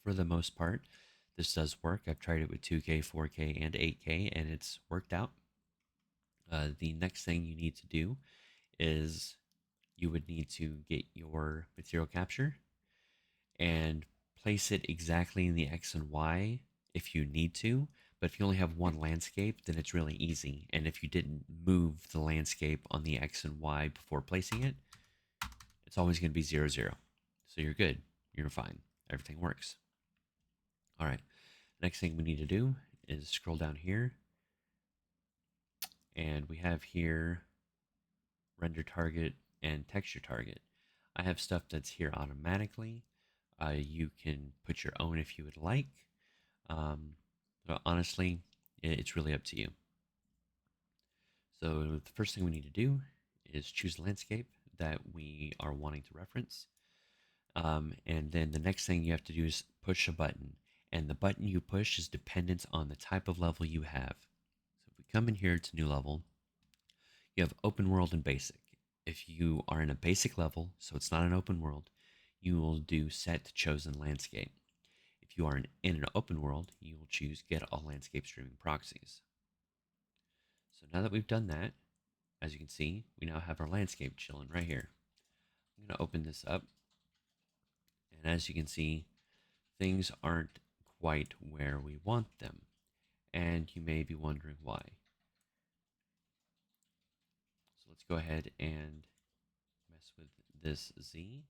for the most part, this does work. I've tried it with 2K, 4K, and 8K, and it's worked out. The next thing you need to do is you would need to get your material capture and place it exactly in the X and Y if you need to. But if you only have one landscape, then it's really easy. And if you didn't move the landscape on the X and Y before placing it, it's always going to be 0, 0. So you're good. You're fine. Everything works. All right. Next thing we need to do is scroll down here, and we have here render target and texture target. I have stuff that's here automatically. You can put your own if you would like. But honestly, it's really up to you. So the first thing we need to do is choose a landscape that we are wanting to reference. And then the next thing you have to do is push a button. And the button you push is dependent on the type of level you have. So if we come in here to new level, you have open world and basic. If you are in a basic level, so it's not an open world, you will do set chosen landscape. If you are in an open world, you will choose get all landscape streaming proxies. So now that we've done that, as you can see, we now have our landscape chilling right here. I'm going to open this up. And as you can see, things aren't quite where we want them. And you may be wondering why. So let's go ahead and mess with this Z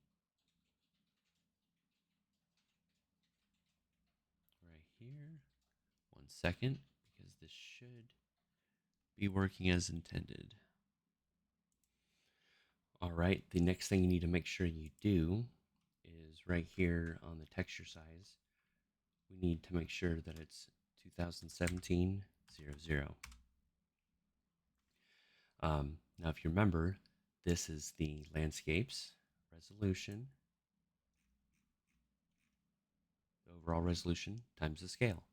right here. 1 second, because this should be working as intended. All right, the next thing you need to make sure you do is right here on the texture size, we need to make sure that it's 2017 00. Now, if you remember, this is the landscapes resolution, the overall resolution times the scale.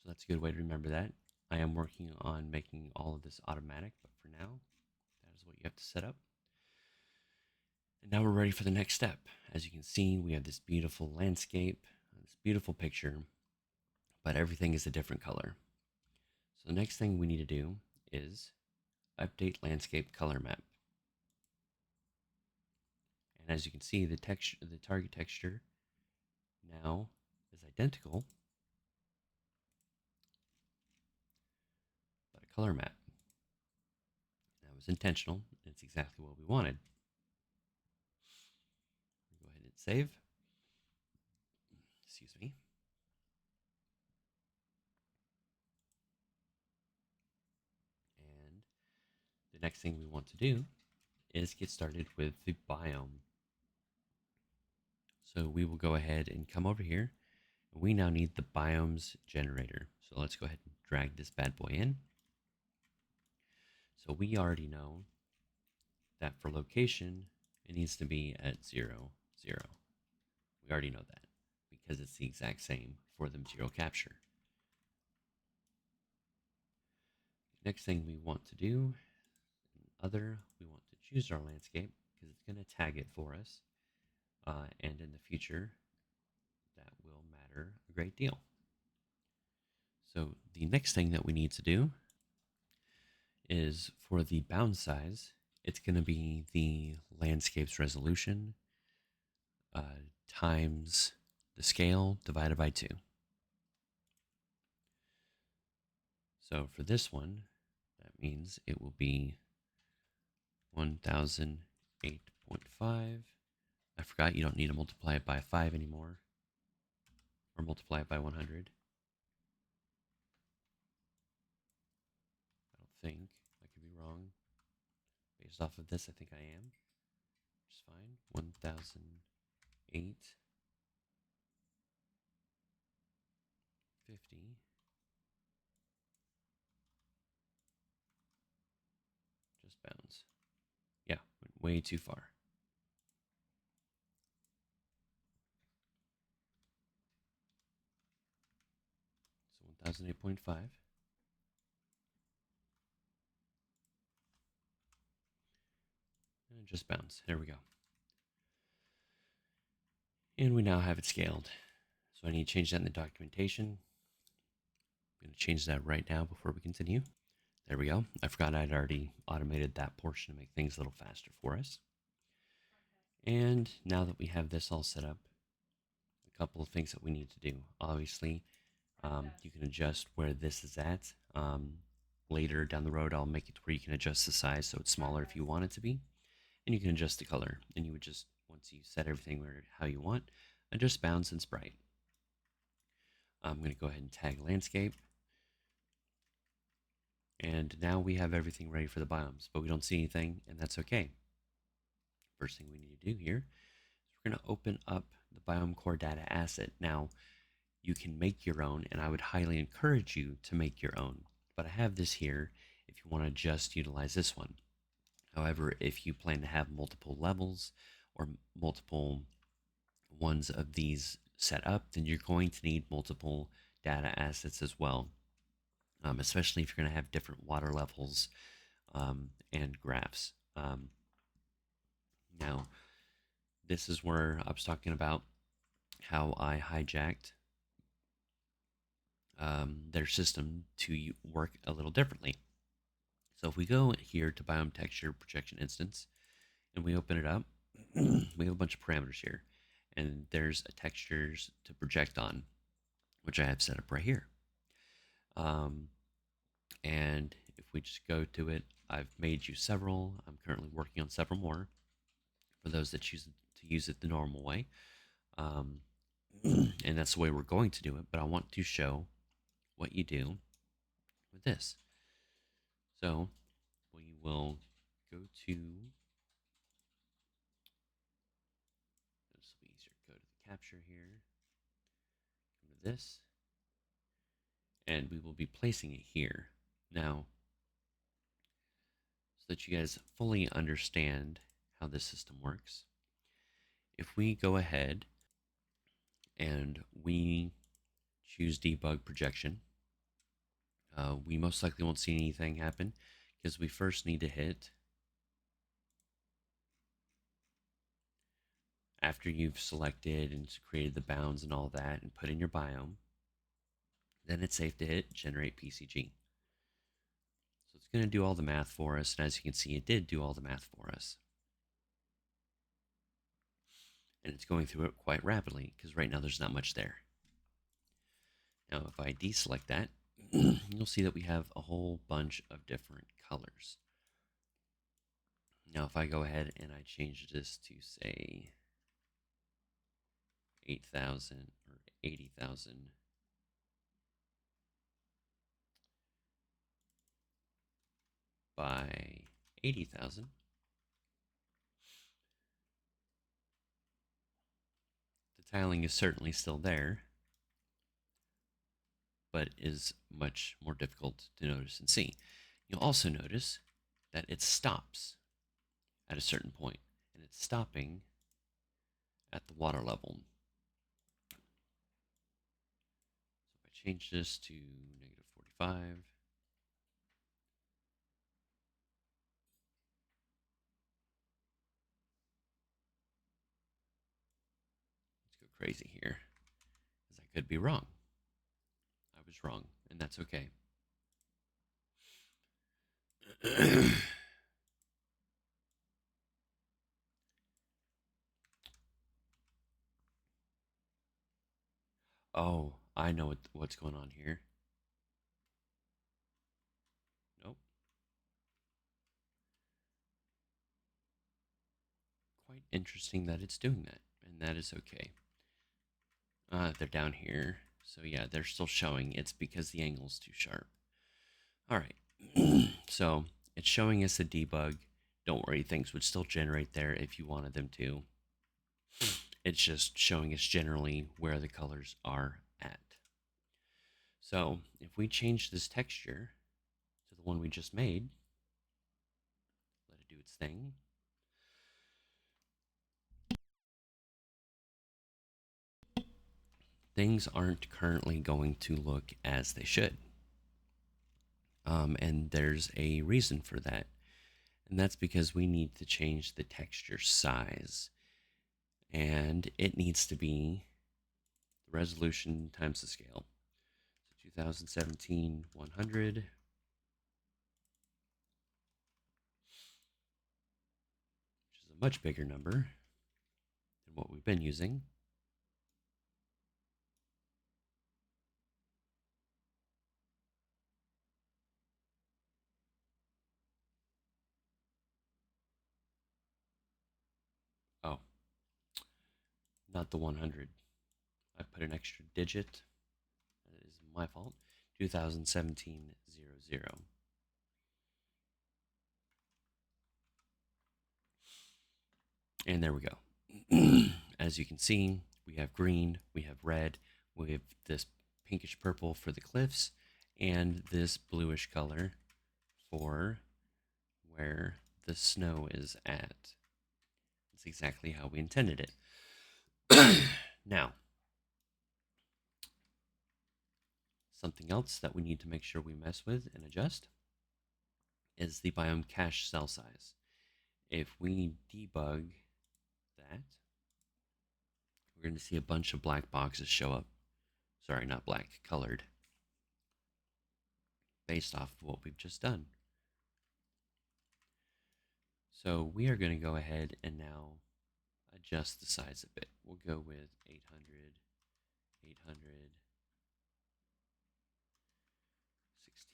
So that's a good way to remember that. I am working on making all of this automatic, but for now, that is what you have to set up. And now we're ready for the next step. As you can see, we have this beautiful landscape, this beautiful picture, but everything is a different color. So the next thing we need to do is update landscape color map. And as you can see, the target texture now is identical, but a color map. That was intentional, and it's exactly what we wanted. Go ahead and save. Excuse me. And the next thing we want to do is get started with the biome. So we will go ahead and come over here. We now need the biomes generator. So let's go ahead and drag this bad boy in. So we already know that for location, it needs to be at 0, 0. We already know that because it's the exact same for the material capture. Next thing we want to do, other, we want to choose our landscape because it's going to tag it for us. And in the future, that will matter a great deal. So the next thing that we need to do is for the bound size, it's going to be the landscape's resolution times the scale divided by 2. So for this one, that means it will be 1008.5. I forgot you don't need to multiply it by 5 anymore, or multiply it by 100. I don't think. I could be wrong. Based off of this, I think I am. Which is fine. 1008.50. Just bounds. Yeah, went way too far. So 1008.5. And just bounds. There we go. And we now have it scaled. So I need to change that in the documentation. I'm going to change that right now before we continue. There we go. I forgot I'd already automated that portion to make things a little faster for us. And now that we have this all set up, a couple of things that we need to do. Obviously, you can adjust where this is at. Later down the road, I'll make it where you can adjust the size so it's smaller if you want it to be. And you can adjust the color. And you would just, once you set everything how you want, adjust bounds and sprite. I'm going to go ahead and tag landscape. And now we have everything ready for the biomes, but we don't see anything, and that's okay. First thing we need to do here is we're going to open up the biome core data asset. Now, you can make your own, and I would highly encourage you to make your own. But I have this here if you want to just utilize this one. However, if you plan to have multiple levels or multiple ones of these set up, then you're going to need multiple data assets as well, especially if you're going to have different water levels and graphs. Now, this is where I was talking about how I hijacked their system to work a little differently. So if we go here to Biome Texture Projection Instance and we open it up, we have a bunch of parameters here. And there's a textures to project on, which I have set up right here. And if we just go to it, I've made you several. I'm currently working on several more for those that choose to use it the normal way. And that's the way we're going to do it, but I want to show what you do with this. So we will go to, this will be easier, go to the capture here, come to this, and we will be placing it here. Now, so that you guys fully understand how this system works, if we go ahead and we choose debug projection, we most likely won't see anything happen because we first need to hit, after you've selected and created the bounds and all that and put in your biome, then it's safe to hit generate PCG. So it's going to do all the math for us, and as you can see, it did do all the math for us. And it's going through it quite rapidly because right now there's not much there. Now if I deselect that, you'll see that we have a whole bunch of different colors. Now if I go ahead and I change this to say 8,000 or 80,000, by 80,000, the tiling is certainly still there, but is much more difficult to notice and see. You'll also notice that it stops at a certain point, and it's stopping at the water level. So if I change this to -45, let's go crazy here, because I could be wrong. I was wrong, and that's okay. Oh, I know what's going on here. Nope. Quite interesting that it's doing that, and that is okay. They're down here, so yeah, they're still showing. It's because the angle's too sharp. All right, so it's showing us a debug. Don't worry, things would still generate there if you wanted them to. It's just showing us generally where the colors are at. So if we change this texture to the one we just made, let it do its thing. Things aren't currently going to look as they should. And there's a reason for that. And that's because we need to change the texture size. And it needs to be the resolution times the scale. So 2017 100. Which is a much bigger number than what we've been using. Oh, not the 100. I put an extra digit. my fault, 2017-00. And there we go. As you can see, we have green, we have red, we have this pinkish purple for the cliffs, and this bluish color for where the snow is at. It's exactly how we intended it. Now, something else that we need to make sure we mess with and adjust is the biome cache cell size. If we debug that, we're going to see a bunch of black boxes show up. Sorry, not black, colored, based off of what we've just done. So we are going to go ahead and now adjust the size a bit. We'll go with 800, 800,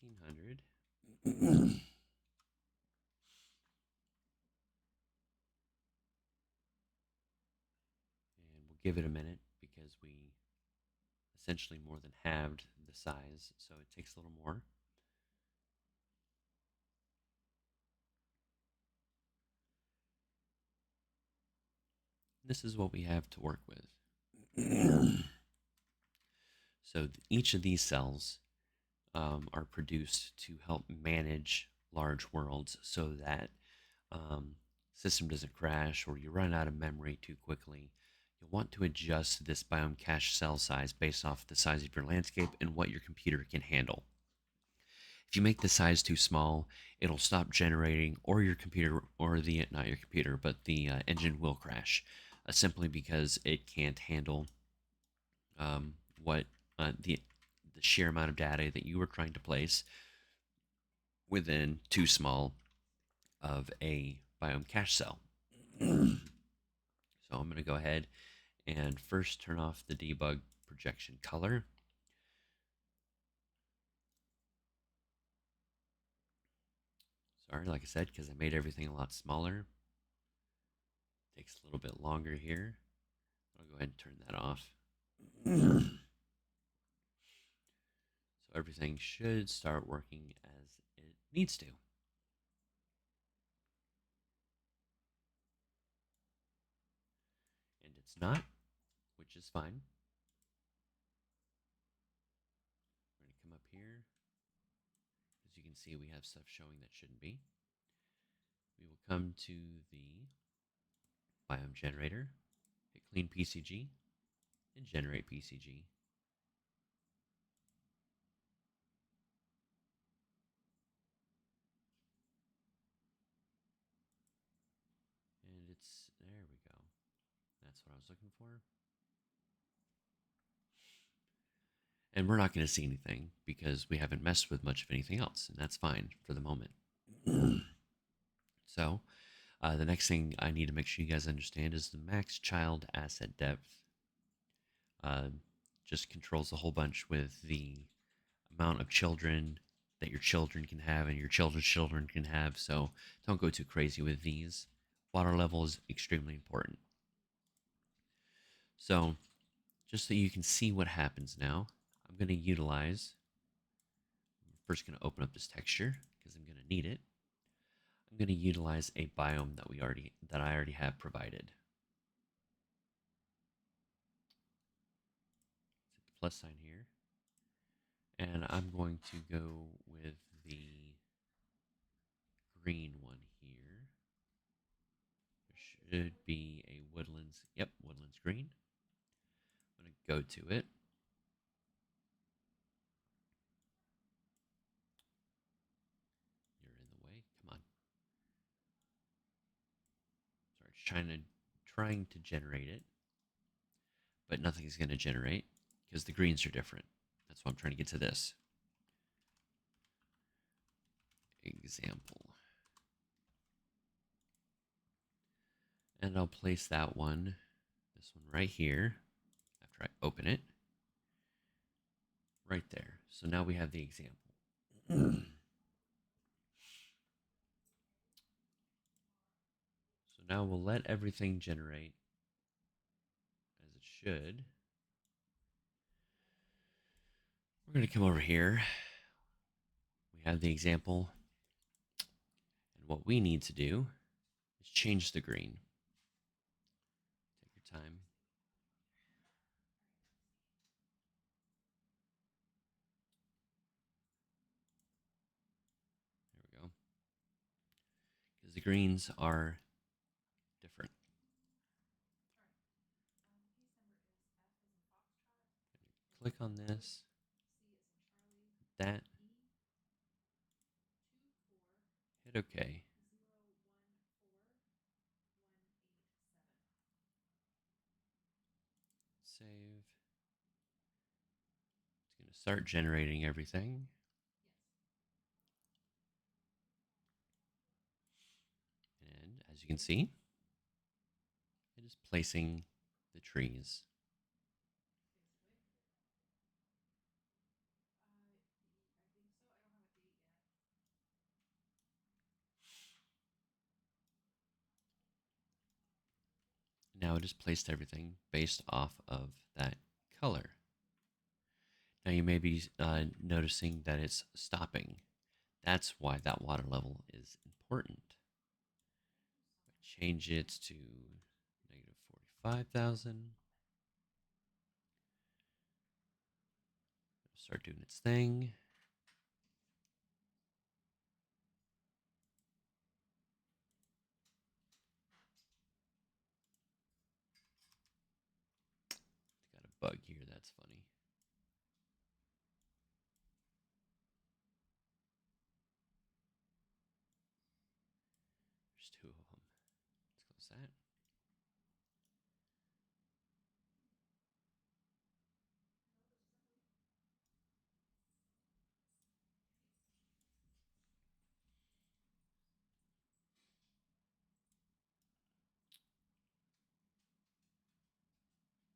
1600. And we'll give it a minute because we essentially more than halved the size, so it takes a little more. This is what we have to work with. So each of these cells are produced to help manage large worlds so that system doesn't crash or you run out of memory too quickly. You'll want to adjust this biome cache cell size based off the size of your landscape and what your computer can handle. If you make the size too small, it'll stop generating, or your computer, or the, not your computer, but the engine will crash, simply because it can't handle what the sheer amount of data that you were trying to place within too small of a biome cache cell. So I'm going to go ahead and first turn off the debug projection color. Sorry, like I said, because I made everything a lot smaller. Takes a little bit longer here. I'll go ahead and turn that off. So everything should start working as it needs to. And it's not, which is fine. We're going to come up here. As you can see, we have stuff showing that shouldn't be. We will come to the biome generator, hit clean PCG, and generate PCG. And it's, there we go. That's what I was looking for. And we're not going to see anything because we haven't messed with much of anything else, and that's fine for the moment. So the next thing I need to make sure you guys understand is the max child asset depth just controls a whole bunch with the amount of children that your children can have and your children's children can have. So don't go too crazy with these. Water level is extremely important. So just so you can see what happens now, I'm going to utilize, I'm first going to open up this texture because I'm going to need it. I'm going to utilize a biome that I already have provided. Hit the plus sign here. And I'm going to go with the green one here. There should be a woodlands. Yep, woodlands green. I'm going to go to it. You're in the way. Come on. Sorry, trying to generate it, but nothing's going to generate because the greens are different. That's why I'm trying to get to this example. And I'll place that one, this one right here, after I open it, right there. So now we have the example. So now we'll let everything generate as it should. We're going to come over here. We have the example. And what we need to do is change the green. Take your time. There we go. Because the greens are different. Click on this, that, hit OK. Save. It's going to start generating everything. And as you can see, it is placing the trees. Now it has placed everything based off of that color. Now you may be noticing that it's stopping. That's why that water level is important. Change it to negative 45,000. Start doing its thing. Got a bug here, that's funny. There's two of them. Let's close that.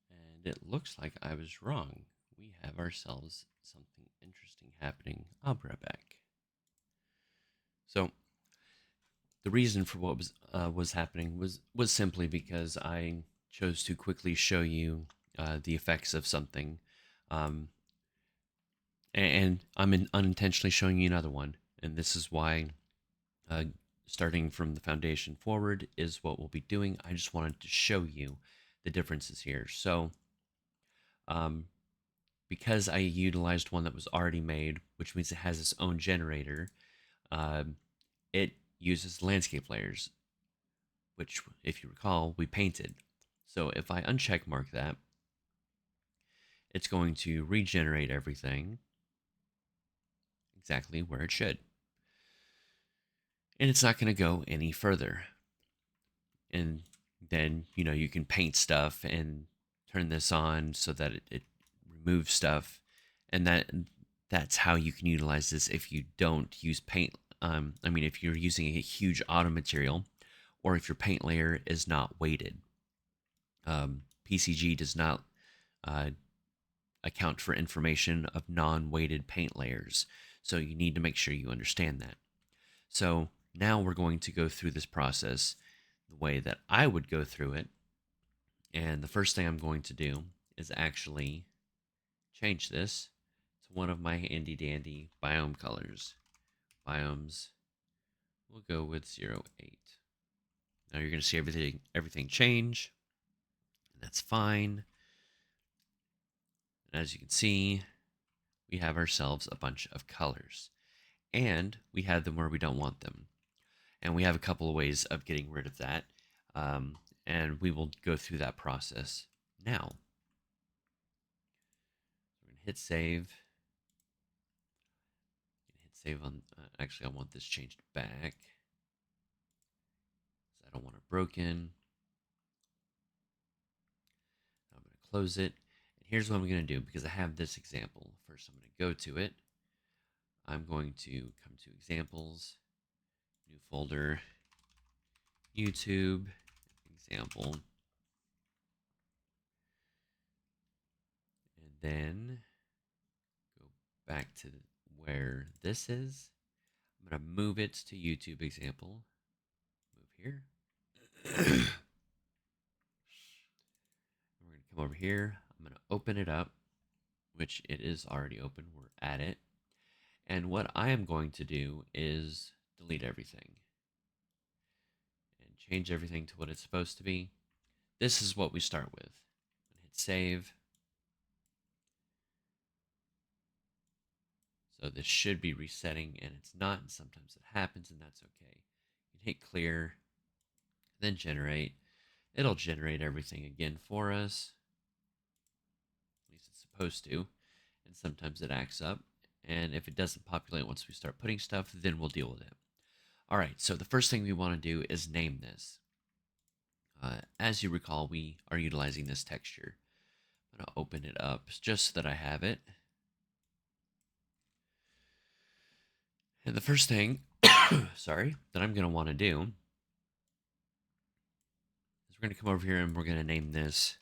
And it looks like I was wrong. We have ourselves something interesting happening. I'll be right back. So the reason for what was happening was simply because I chose to quickly show you the effects of something, and I'm unintentionally showing you another one. And this is why, uh, starting from the foundation forward, is what we'll be doing. I just wanted to show you the differences here. So, um, because I utilized one that was already made, which means it has its own generator, um, it uses landscape layers, which, if you recall, we painted. So if I uncheck mark that, it's going to regenerate everything exactly where it should. And it's not going to go any further. And then, you can paint stuff and turn this on so that it removes stuff. And that's how you can utilize this if you don't use paint. If you're using a huge auto material, or if your paint layer is not weighted. PCG does not uh, account for information of non-weighted paint layers. So you need to make sure you understand that. So now we're going to go through this process the way that I would go through it. And the first thing I'm going to do is actually change this to one of my handy dandy biome colors. Biomes, we'll go with 08. Now you're going to see everything change, and that's fine. And as you can see, we have ourselves a bunch of colors, and we have them where we don't want them. And we have a couple of ways of getting rid of that, and we will go through that process now. We're going to hit save. Hit save on. Actually, I want this changed back. I don't want it broken. I'm going to close it. And here's what I'm going to do, because I have this example. First, I'm going to go to it. I'm going to come to examples, new folder, YouTube, example. And then go back to where this is. I'm going to move it to YouTube example. Move here. We're going to come over here. I'm going to open it up which it is already open. We're at it. And what I am going to do is delete everything and change everything to what it's supposed to be. This is what we start with. Hit save. So this should be resetting, and it's not, and sometimes it happens, and that's okay. You can hit clear, then generate. It'll generate everything again for us. At least it's supposed to. And sometimes it acts up. And if it doesn't populate once we start putting stuff, then we'll deal with it. All right, so the first thing we want to do is name this. As you recall, we are utilizing this texture. I'm going to open it up just so that I have it. And the first thing, sorry, that I'm going to want to do is we're going to come over here and we're going to name this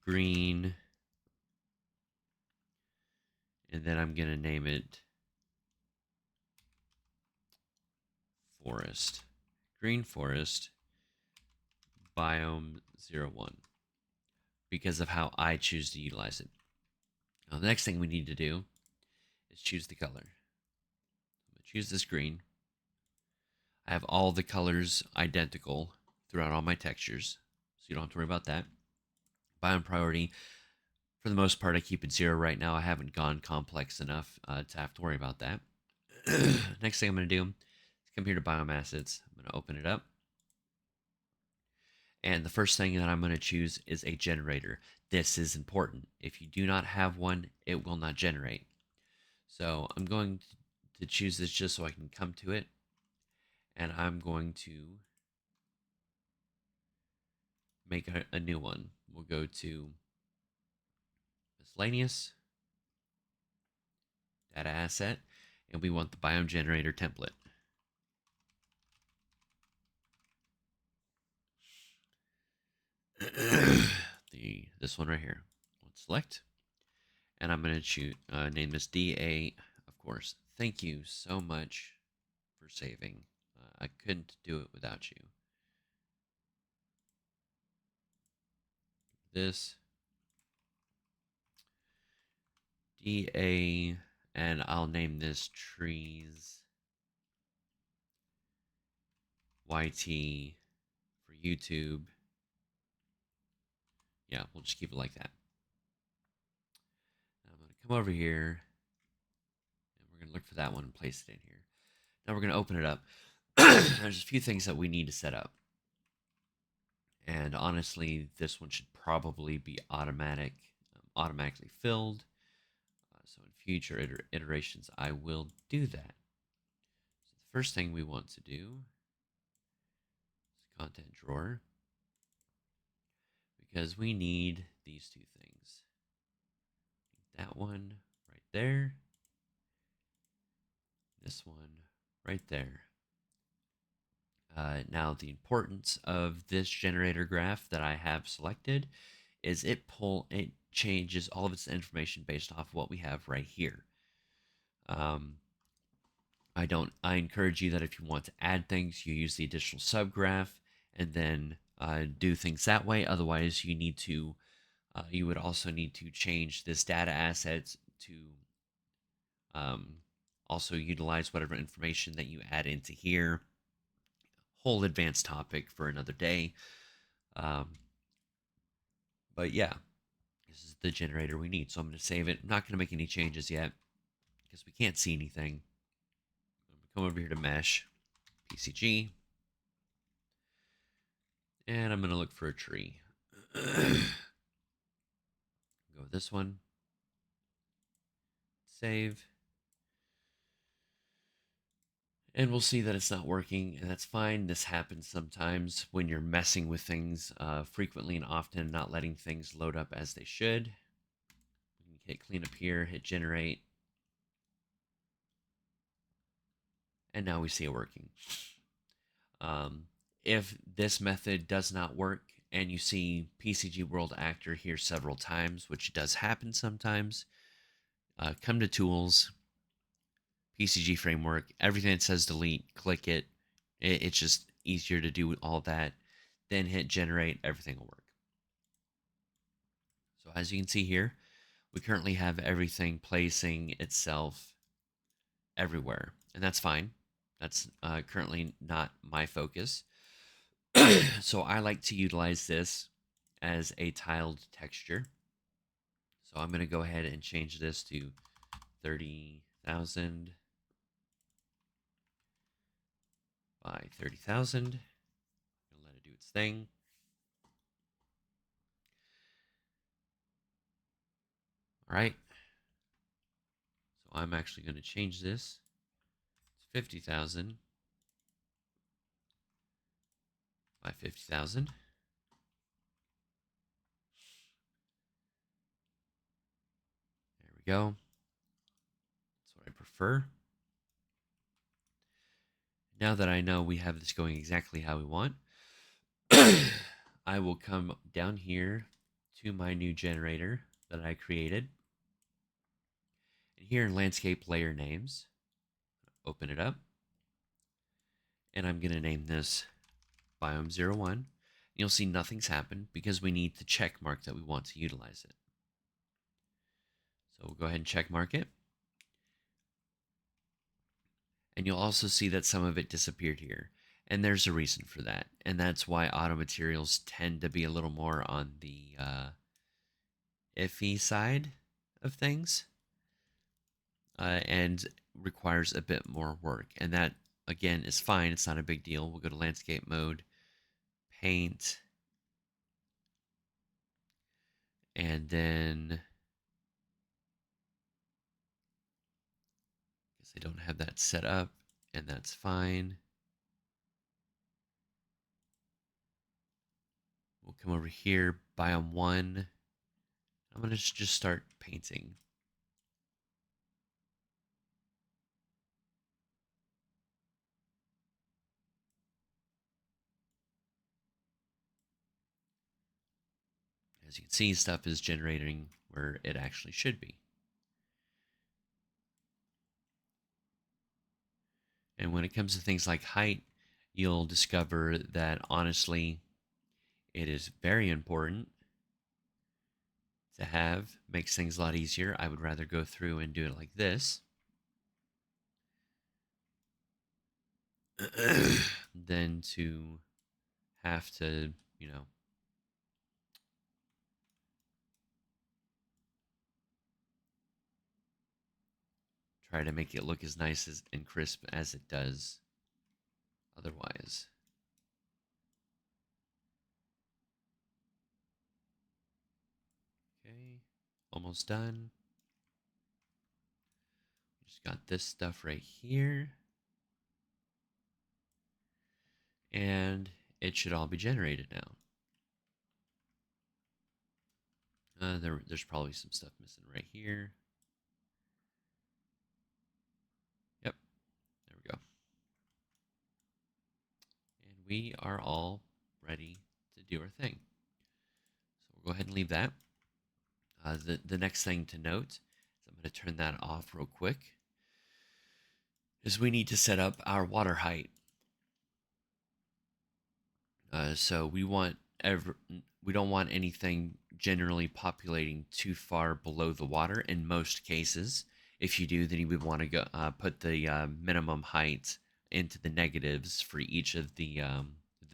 green. And then I'm going to name it forest. Green forest biome 01 because of how I choose to utilize it. Now, the next thing we need to do is choose the color. I'm going to choose this green. I have all the colors identical throughout all my textures, so you don't have to worry about that. Biome priority, for the most part, I keep it 0 right now. I haven't gone complex enough to have to worry about that. Next thing I'm going to do is come here to Biome Assets. I'm going to open it up. And the first thing that I'm going to choose is a generator. This is important. If you do not have one, it will not generate. So I'm going to choose this just so I can come to it. And I'm going to make a new one. We'll go to miscellaneous, data asset, and we want the biome generator template. This one right here. Let's select, and I'm going to name this DA, of course. Thank you so much for saving. I couldn't do it without you. This DA, and I'll name this trees YT for YouTube. Yeah, we'll just keep it like that. I'm going to come over here, and we're going to look for that one and place it in here. Now we're going to open it up. There's a few things that we need to set up. And honestly, this one should probably be automatically filled. So in future iterations, I will do that. So the first thing we want to do is content drawer, because we need these two things. That one right there. This one right there. Now, the importance of this generator graph that I have selected is it changes all of its information based off what we have right here. I encourage you that if you want to add things, you use the additional subgraph and then do things that way. Otherwise, you would also need to change this data assets to also utilize whatever information that you add into here. Whole advanced topic for another day. But yeah, this is the generator we need. So I'm going to save it. I'm not going to make any changes yet because we can't see anything. I'm going to come over here to Mesh, PCG, and I'm going to look for a tree. Go with this one. Save. And we'll see that it's not working, and that's fine. This happens sometimes when you're messing with things frequently and often, not letting things load up as they should. We can hit clean up here, hit generate. And now we see it working. If this method does not work and you see PCG World Actor here several times, which does happen sometimes, come to Tools, PCG Framework, everything that says delete, click it. It's just easier to do all that. Then hit generate, everything will work. So as you can see here, we currently have everything placing itself everywhere, and that's fine. That's currently not my focus. So I like to utilize this as a tiled texture. So I'm going to go ahead and change this to 30,000 by 30,000. Let it do its thing. All right. So I'm actually going to change this to 50,000 by 50,000. There we go. That's what I prefer. Now that I know we have this going exactly how we want, I will come down here to my new generator that I created. And here in landscape layer names, open it up. And I'm going to name this Biome 01. You'll see nothing's happened because we need the check mark that we want to utilize it. So we'll go ahead and check mark it. And you'll also see that some of it disappeared here. And there's a reason for that. And that's why auto materials tend to be a little more on the iffy side of things. And requires a bit more work. And that, again, is fine. It's not a big deal. We'll go to landscape mode, paint, and then I guess I don't have that set up, and that's fine. We'll come over here, Biome 1. I'm going to just start painting. As you can see, stuff is generating where it actually should be. And when it comes to things like height, you'll discover that honestly, it is very important to have. Makes things a lot easier. I would rather go through and do it like this than to have to, try to make it look as nice and crisp as it does otherwise. Okay, almost done. Just got this stuff right here. And it should all be generated now. There's probably some stuff missing right here. Yep, there we go. And we are all ready to do our thing. So we'll go ahead and leave that. The next thing to note is I'm going to turn that off real quick. Is we need to set up our water height. So we don't want anything generally populating too far below the water in most cases. If you do, then you would want to go put the minimum height into the negatives for each of the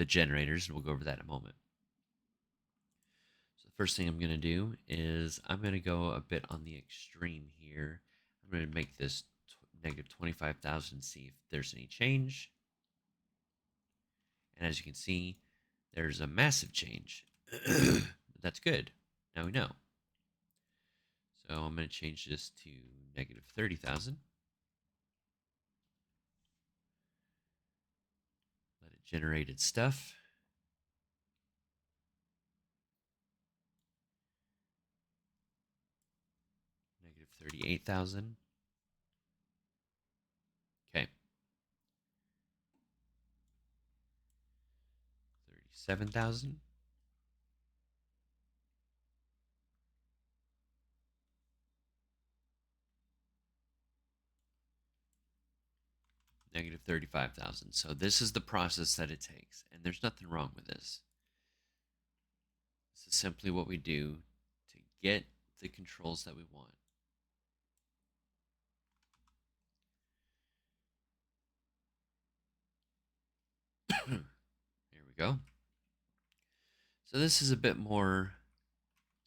generators, and we'll go over that in a moment. So the first thing I'm going to do is I'm going to go a bit on the extreme here. I'm going to make this negative 25,000, see if there's any change. And as you can see, there's a massive change. That's good. Now we know. So I'm going to change this to negative 30,000. Let it generate its stuff. Negative 38,000. Okay. 37,000. Negative 35,000. So this is the process that it takes, and there's nothing wrong with this. This is simply what we do to get the controls that we want. There we go. So this is a bit more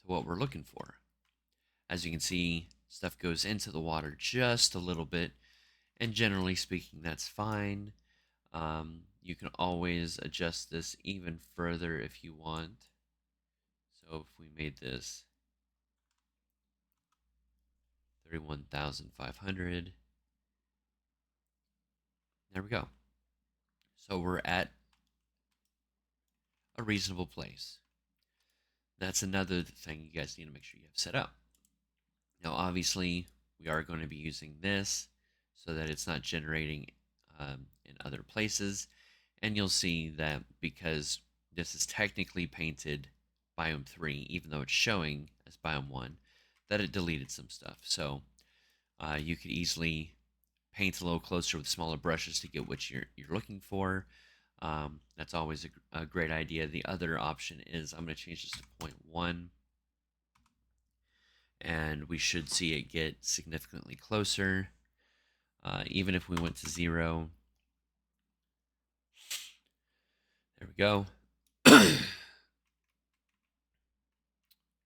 to what we're looking for. As you can see, stuff goes into the water just a little bit, and generally speaking, that's fine. You can always adjust this even further if you want. So if we made this 31,500, there we go. So we're at a reasonable place. That's another thing you guys need to make sure you have set up. Now, obviously, we are going to be using this so that it's not generating in other places. And you'll see that because this is technically painted Biome 3, even though it's showing as Biome 1, that it deleted some stuff. So you could easily paint a little closer with smaller brushes to get what you're looking for. That's always a great idea. The other option is I'm going to change this to 0.1, and we should see it get significantly closer. Even if we went to 0, there we go.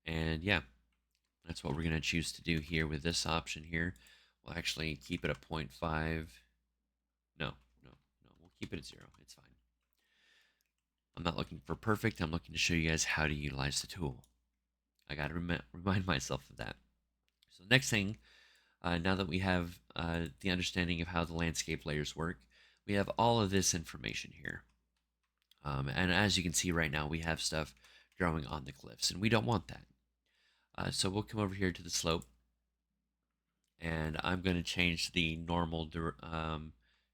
And yeah, that's what we're going to choose to do here with this option here. We'll actually keep it at 0.5. No, we'll keep it at 0. It's fine. I'm not looking for perfect. I'm looking to show you guys how to utilize the tool. I got to remind myself of that. So the next thing, now that we have the understanding of how the landscape layers work, we have all of this information here. And as you can see right now, we have stuff growing on the cliffs, and we don't want that. So we'll come over here to the slope, and I'm going to change the normal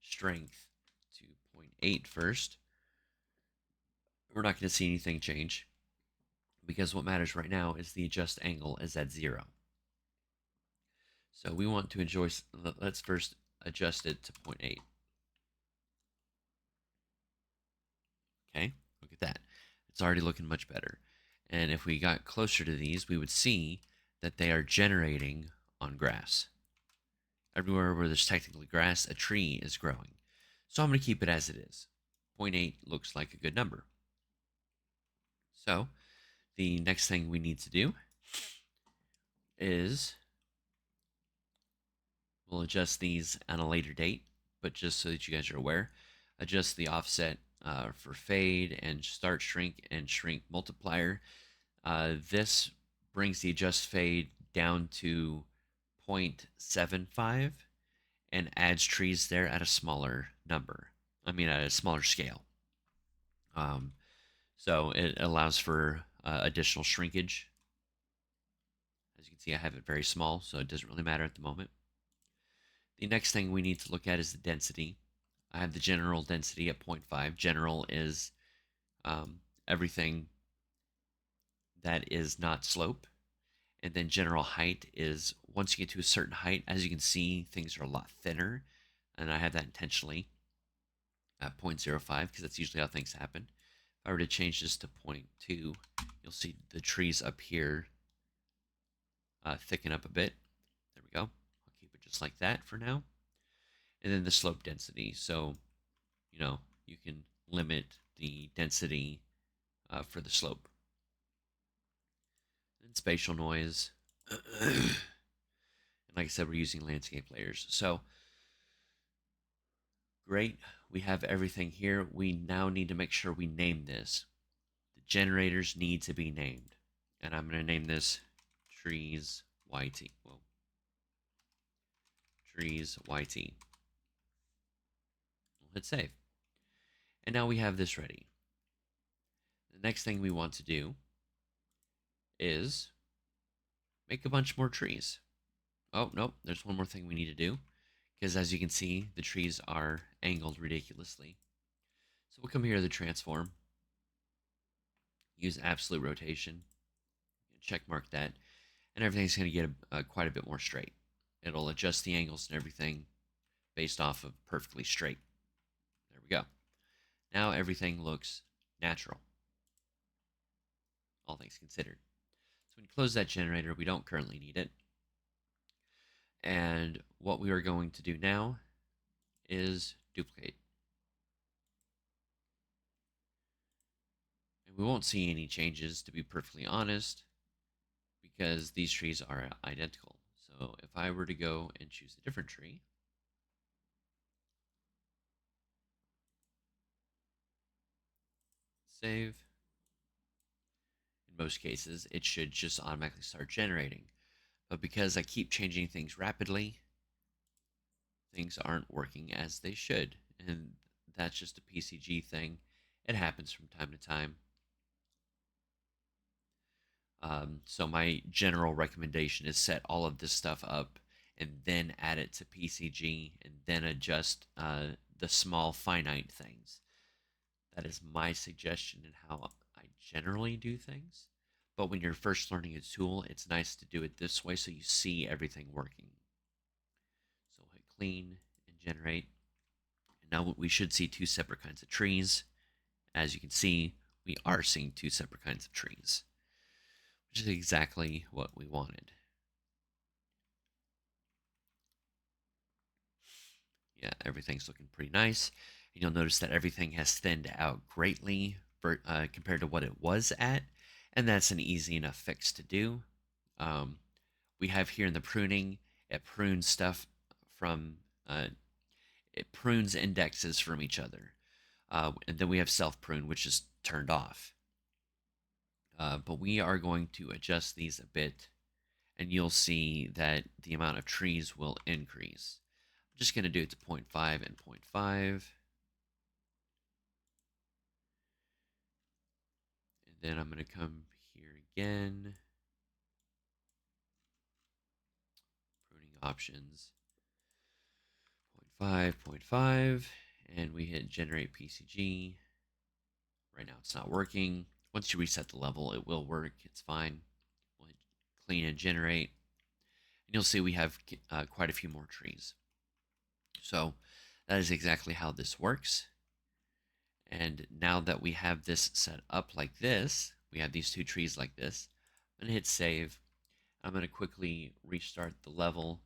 strength to 0.8 first. We're not going to see anything change, because what matters right now is the adjust angle is at 0. So we want to let's first adjust it to 0.8. Okay, look at that. It's already looking much better. And if we got closer to these, we would see that they are generating on grass. Everywhere where there's technically grass, a tree is growing. So I'm going to keep it as it is. 0.8 looks like a good number. So the next thing we need to do is we'll adjust these on a later date, but just so that you guys are aware, adjust the offset for fade and start shrink and shrink multiplier. This brings the adjust fade down to 0.75 and adds trees there at a smaller number. I mean, at a smaller scale. So it allows for additional shrinkage. As you can see, I have it very small, so it doesn't really matter at the moment. The next thing we need to look at is the density. I have the general density at 0.5. General is everything that is not slope. And then general height is once you get to a certain height, as you can see, things are a lot thinner. And I have that intentionally at 0.05 because that's usually how things happen. If I were to change this to 0.2, you'll see the trees up here thicken up a bit. There we go. I'll keep it just like that for now. And then the slope density. So, you can limit the density for the slope. And spatial noise. And like I said, we're using landscape layers. So, great. We have everything here. We now need to make sure we name this. The generators need to be named. And I'm going to name this trees YT. Well, trees YT. We'll hit save. And now we have this ready. The next thing we want to do is make a bunch more trees. Oh, nope, there's one more thing we need to do. Because as you can see, the trees are angled ridiculously. So we'll come here to the transform. Use absolute rotation. Check mark that. And everything's going to get quite a bit more straight. It'll adjust the angles and everything based off of perfectly straight. There we go. Now everything looks natural. All things considered. when you close that generator, we don't currently need it. And what we are going to do now is duplicate. And we won't see any changes, to be perfectly honest, because these trees are identical. So if I were to go and choose a different tree, save, in most cases, it should just automatically start generating. But because I keep changing things rapidly, things aren't working as they should. And that's just a PCG thing. It happens from time to time. So my general recommendation is set all of this stuff up and then add it to PCG and then adjust the small finite things. That is my suggestion in how I generally do things. But when you're first learning a tool, it's nice to do it this way so you see everything working. So hit clean and generate. And now we should see two separate kinds of trees. As you can see, we are seeing two separate kinds of trees, which is exactly what we wanted. Yeah, everything's looking pretty nice. And you'll notice that everything has thinned out greatly compared to what it was at. And that's an easy enough fix to do. Um, we have here in the pruning, it prunes stuff from, it prunes indexes from each other. And then we have self prune, which is turned off. But we are going to adjust these a bit, and you'll see that the amount of trees will increase. I'm just going to do it to 0.5 and 0.5. And then I'm going to come here again. Pruning options. 0.5, 0.5. And we hit generate PCG. Right now it's not working. Once you reset the level, it will work. It's fine. We'll hit clean and generate. And you'll see we have quite a few more trees. So that is exactly how this works. And now that we have this set up like this, we have these two trees like this, I'm going to hit save. I'm going to quickly restart the level.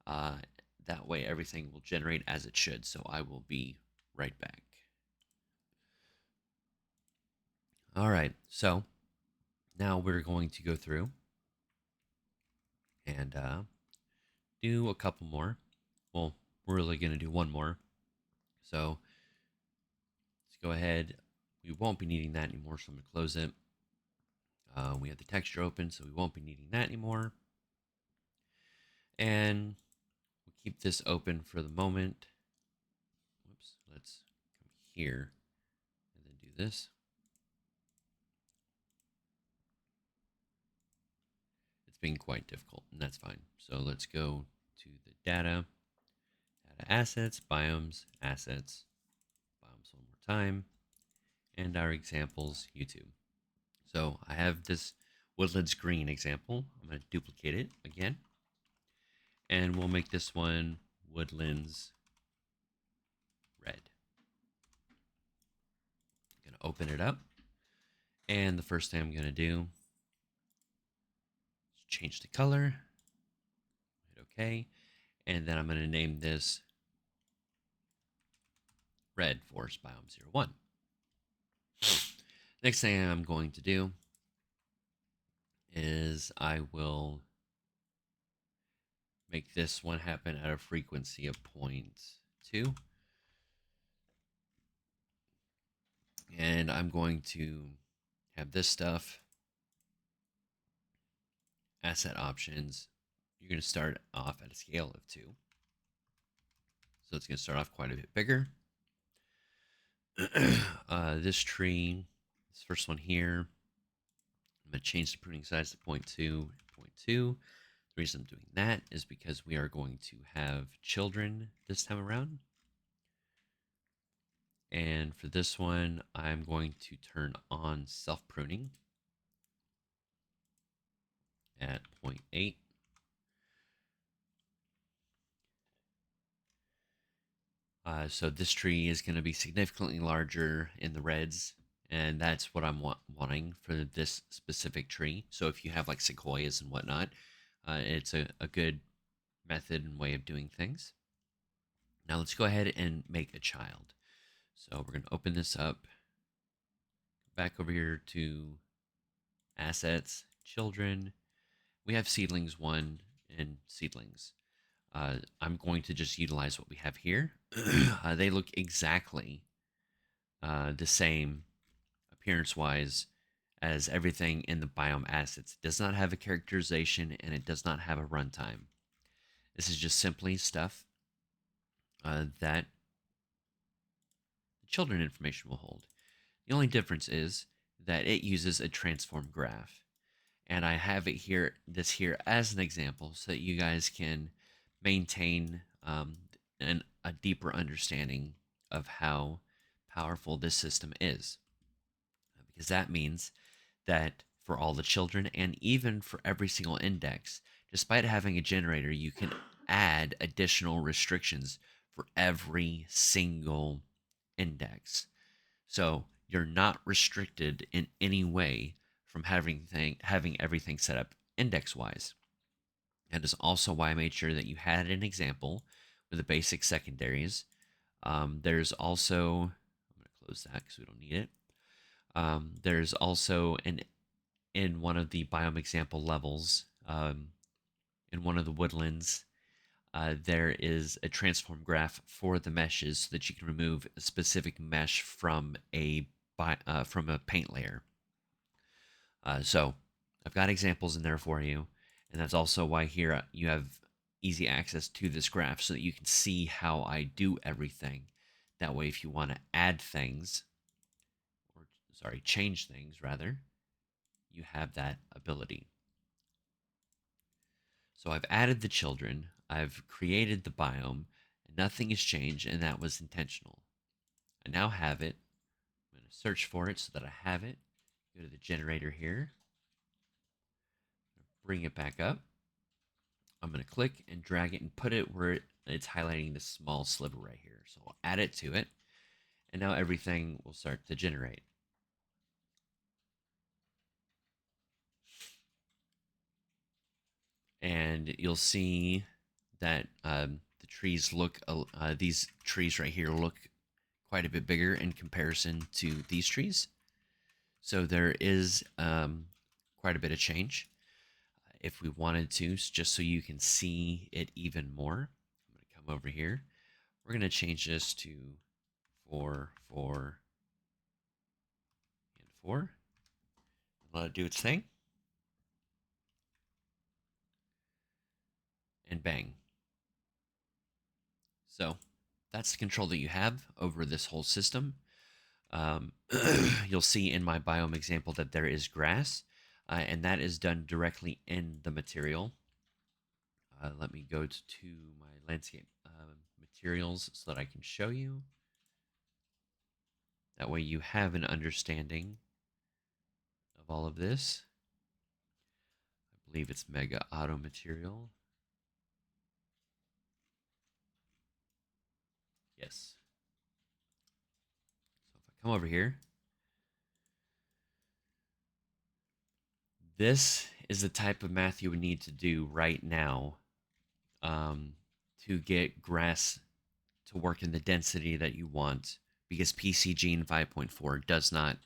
That way everything will generate as it should. So I will be right back. All right, so now we're going to go through and do a couple more. Well, we're really going to do one more. So let's go ahead. We won't be needing that anymore, so I'm going to close it. We have the texture open, so we won't be needing that anymore. And we'll keep this open for the moment. Whoops, let's come here and then do this. It's being quite difficult, and that's fine. So let's go to the data assets, biomes, assets, biomes one more time, and our examples, YouTube. So I have this woodlands green example. I'm going to duplicate it again, and we'll make this one woodlands red. I'm going to open it up, and the first thing I'm going to do is change the color, hit OK, and then I'm going to name this red forest biome 01. Next thing I'm going to do is I will make this one happen at a frequency of 0.2. And I'm going to have this stuff, asset options. You're going to start off at a scale of 2. So it's going to start off quite a bit bigger. This tree, this first one here, I'm going to change the pruning size to 0.2, 0.2. The reason I'm doing that is because we are going to have children this time around. And for this one, I'm going to turn on self-pruning at 0.8. So this tree is going to be significantly larger in the reds And that's what I'm wanting for this specific tree. So if you have like sequoias and whatnot, it's a good method and way of doing things. Now let's go ahead and make a child. So we're going to open this up, back over here to assets, children. We have seedlings 1 and seedlings. I'm going to just utilize what we have here. They look exactly the same appearance-wise as everything in the biome assets. It does not have a characterization and it does not have a runtime. This is just simply stuff that the children information will hold. The only difference is that it uses a transform graph. And I have it here, this here as an example so that you guys can maintain a deeper understanding of how powerful this system is. Because that means that for all the children and even for every single index, despite having a generator, you can add additional restrictions for every single index. So you're not restricted in any way from having everything set up index-wise. That is also why I made sure that you had an example with the basic secondaries. There's also, I'm going to close that because we don't need it. There's also in one of the biome example levels, in one of the woodlands, there is a transform graph for the meshes so that you can remove a specific mesh from a paint layer. So I've got examples in there for you, and that's also why here you have easy access to this graph so that you can see how I do everything. That way, if you want to add things, or sorry, change things rather, you have that ability. So I've added the children, I've created the biome, and nothing has changed, and that was intentional. I now have it. I'm going to search for it so that I have it. Go to the generator here, bring it back up. I'm going to click and drag it and put it where it's highlighting this small sliver right here. So I'll add it to it, and now everything will start to generate. And you'll see that the trees look, these trees right here look quite a bit bigger in comparison to these trees. So there is quite a bit of change. If we wanted to, just so you can see it even more, I'm going to come over here. We're going to change this to 4, 4, and 4. Let it do its thing. And bang. So that's the control that you have over this whole system. You'll see in my biome example that there is grass, and that is done directly in the material. Let me go to my landscape materials so that I can show you. That way you have an understanding of all of this. I believe it's Mega Auto Material. Yes. So if I come over here, this is the type of math you would need to do right now to get grass to work in the density that you want, because PCG in 5.4 does not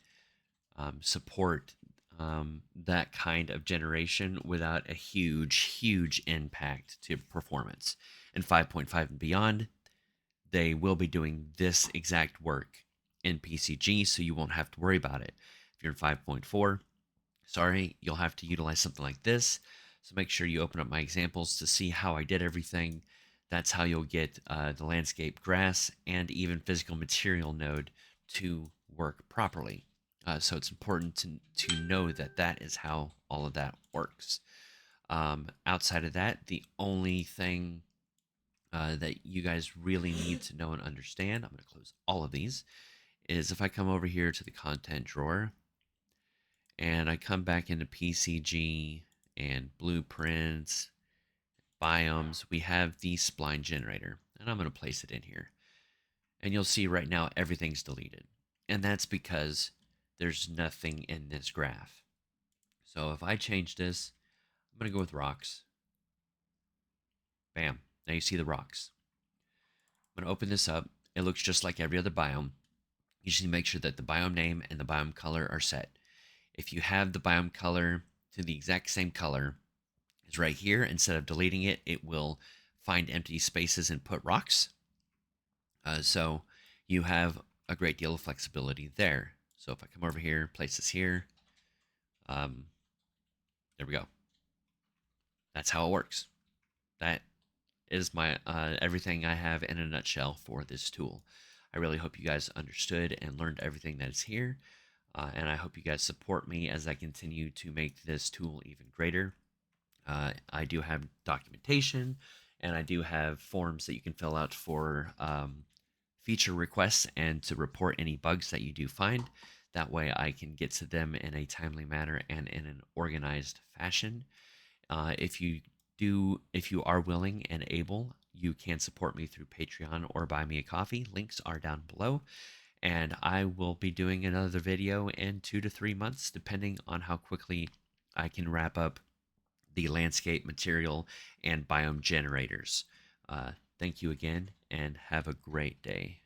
support that kind of generation without a huge impact to performance. In 5.5 and beyond, they will be doing this exact work in PCG, so you won't have to worry about it. If you're in 5.4, sorry, you'll have to utilize something like this. So make sure you open up my examples to see how I did everything. That's how you'll get the landscape grass and even physical material node to work properly. So it's important to know that that is how all of that works. Outside of that, the only thing that you guys really need to know and understand, I'm going to close all of these, is if I come over here to the content drawer and I come back into PCG and blueprints, biomes, we have the spline generator, and I'm going to place it in here. And you'll see right now everything's deleted. And that's because there's nothing in this graph. So if I change this, I'm going to go with rocks. Bam. Now you see the rocks. I'm going to open this up. It looks just like every other biome. You just need to make sure that the biome name and the biome color are set. If you have the biome color to the exact same color as right here, instead of deleting it, it will find empty spaces and put rocks. So you have a great deal of flexibility there. So if I come over here, place this here, there we go. That's how it works. That is my everything I have in a nutshell for this tool. I really hope you guys understood and learned everything that is here. And I hope you guys support me as I continue to make this tool even greater. I do have documentation, and I do have forms that you can fill out for feature requests and to report any bugs that you do find. That way I can get to them in a timely manner and in an organized fashion. If you are willing and able, you can support me through Patreon or buy me a coffee. Links are down below. And I will be doing another video in 2 to 3 months, depending on how quickly I can wrap up the landscape material and biome generators. Thank you again, and have a great day.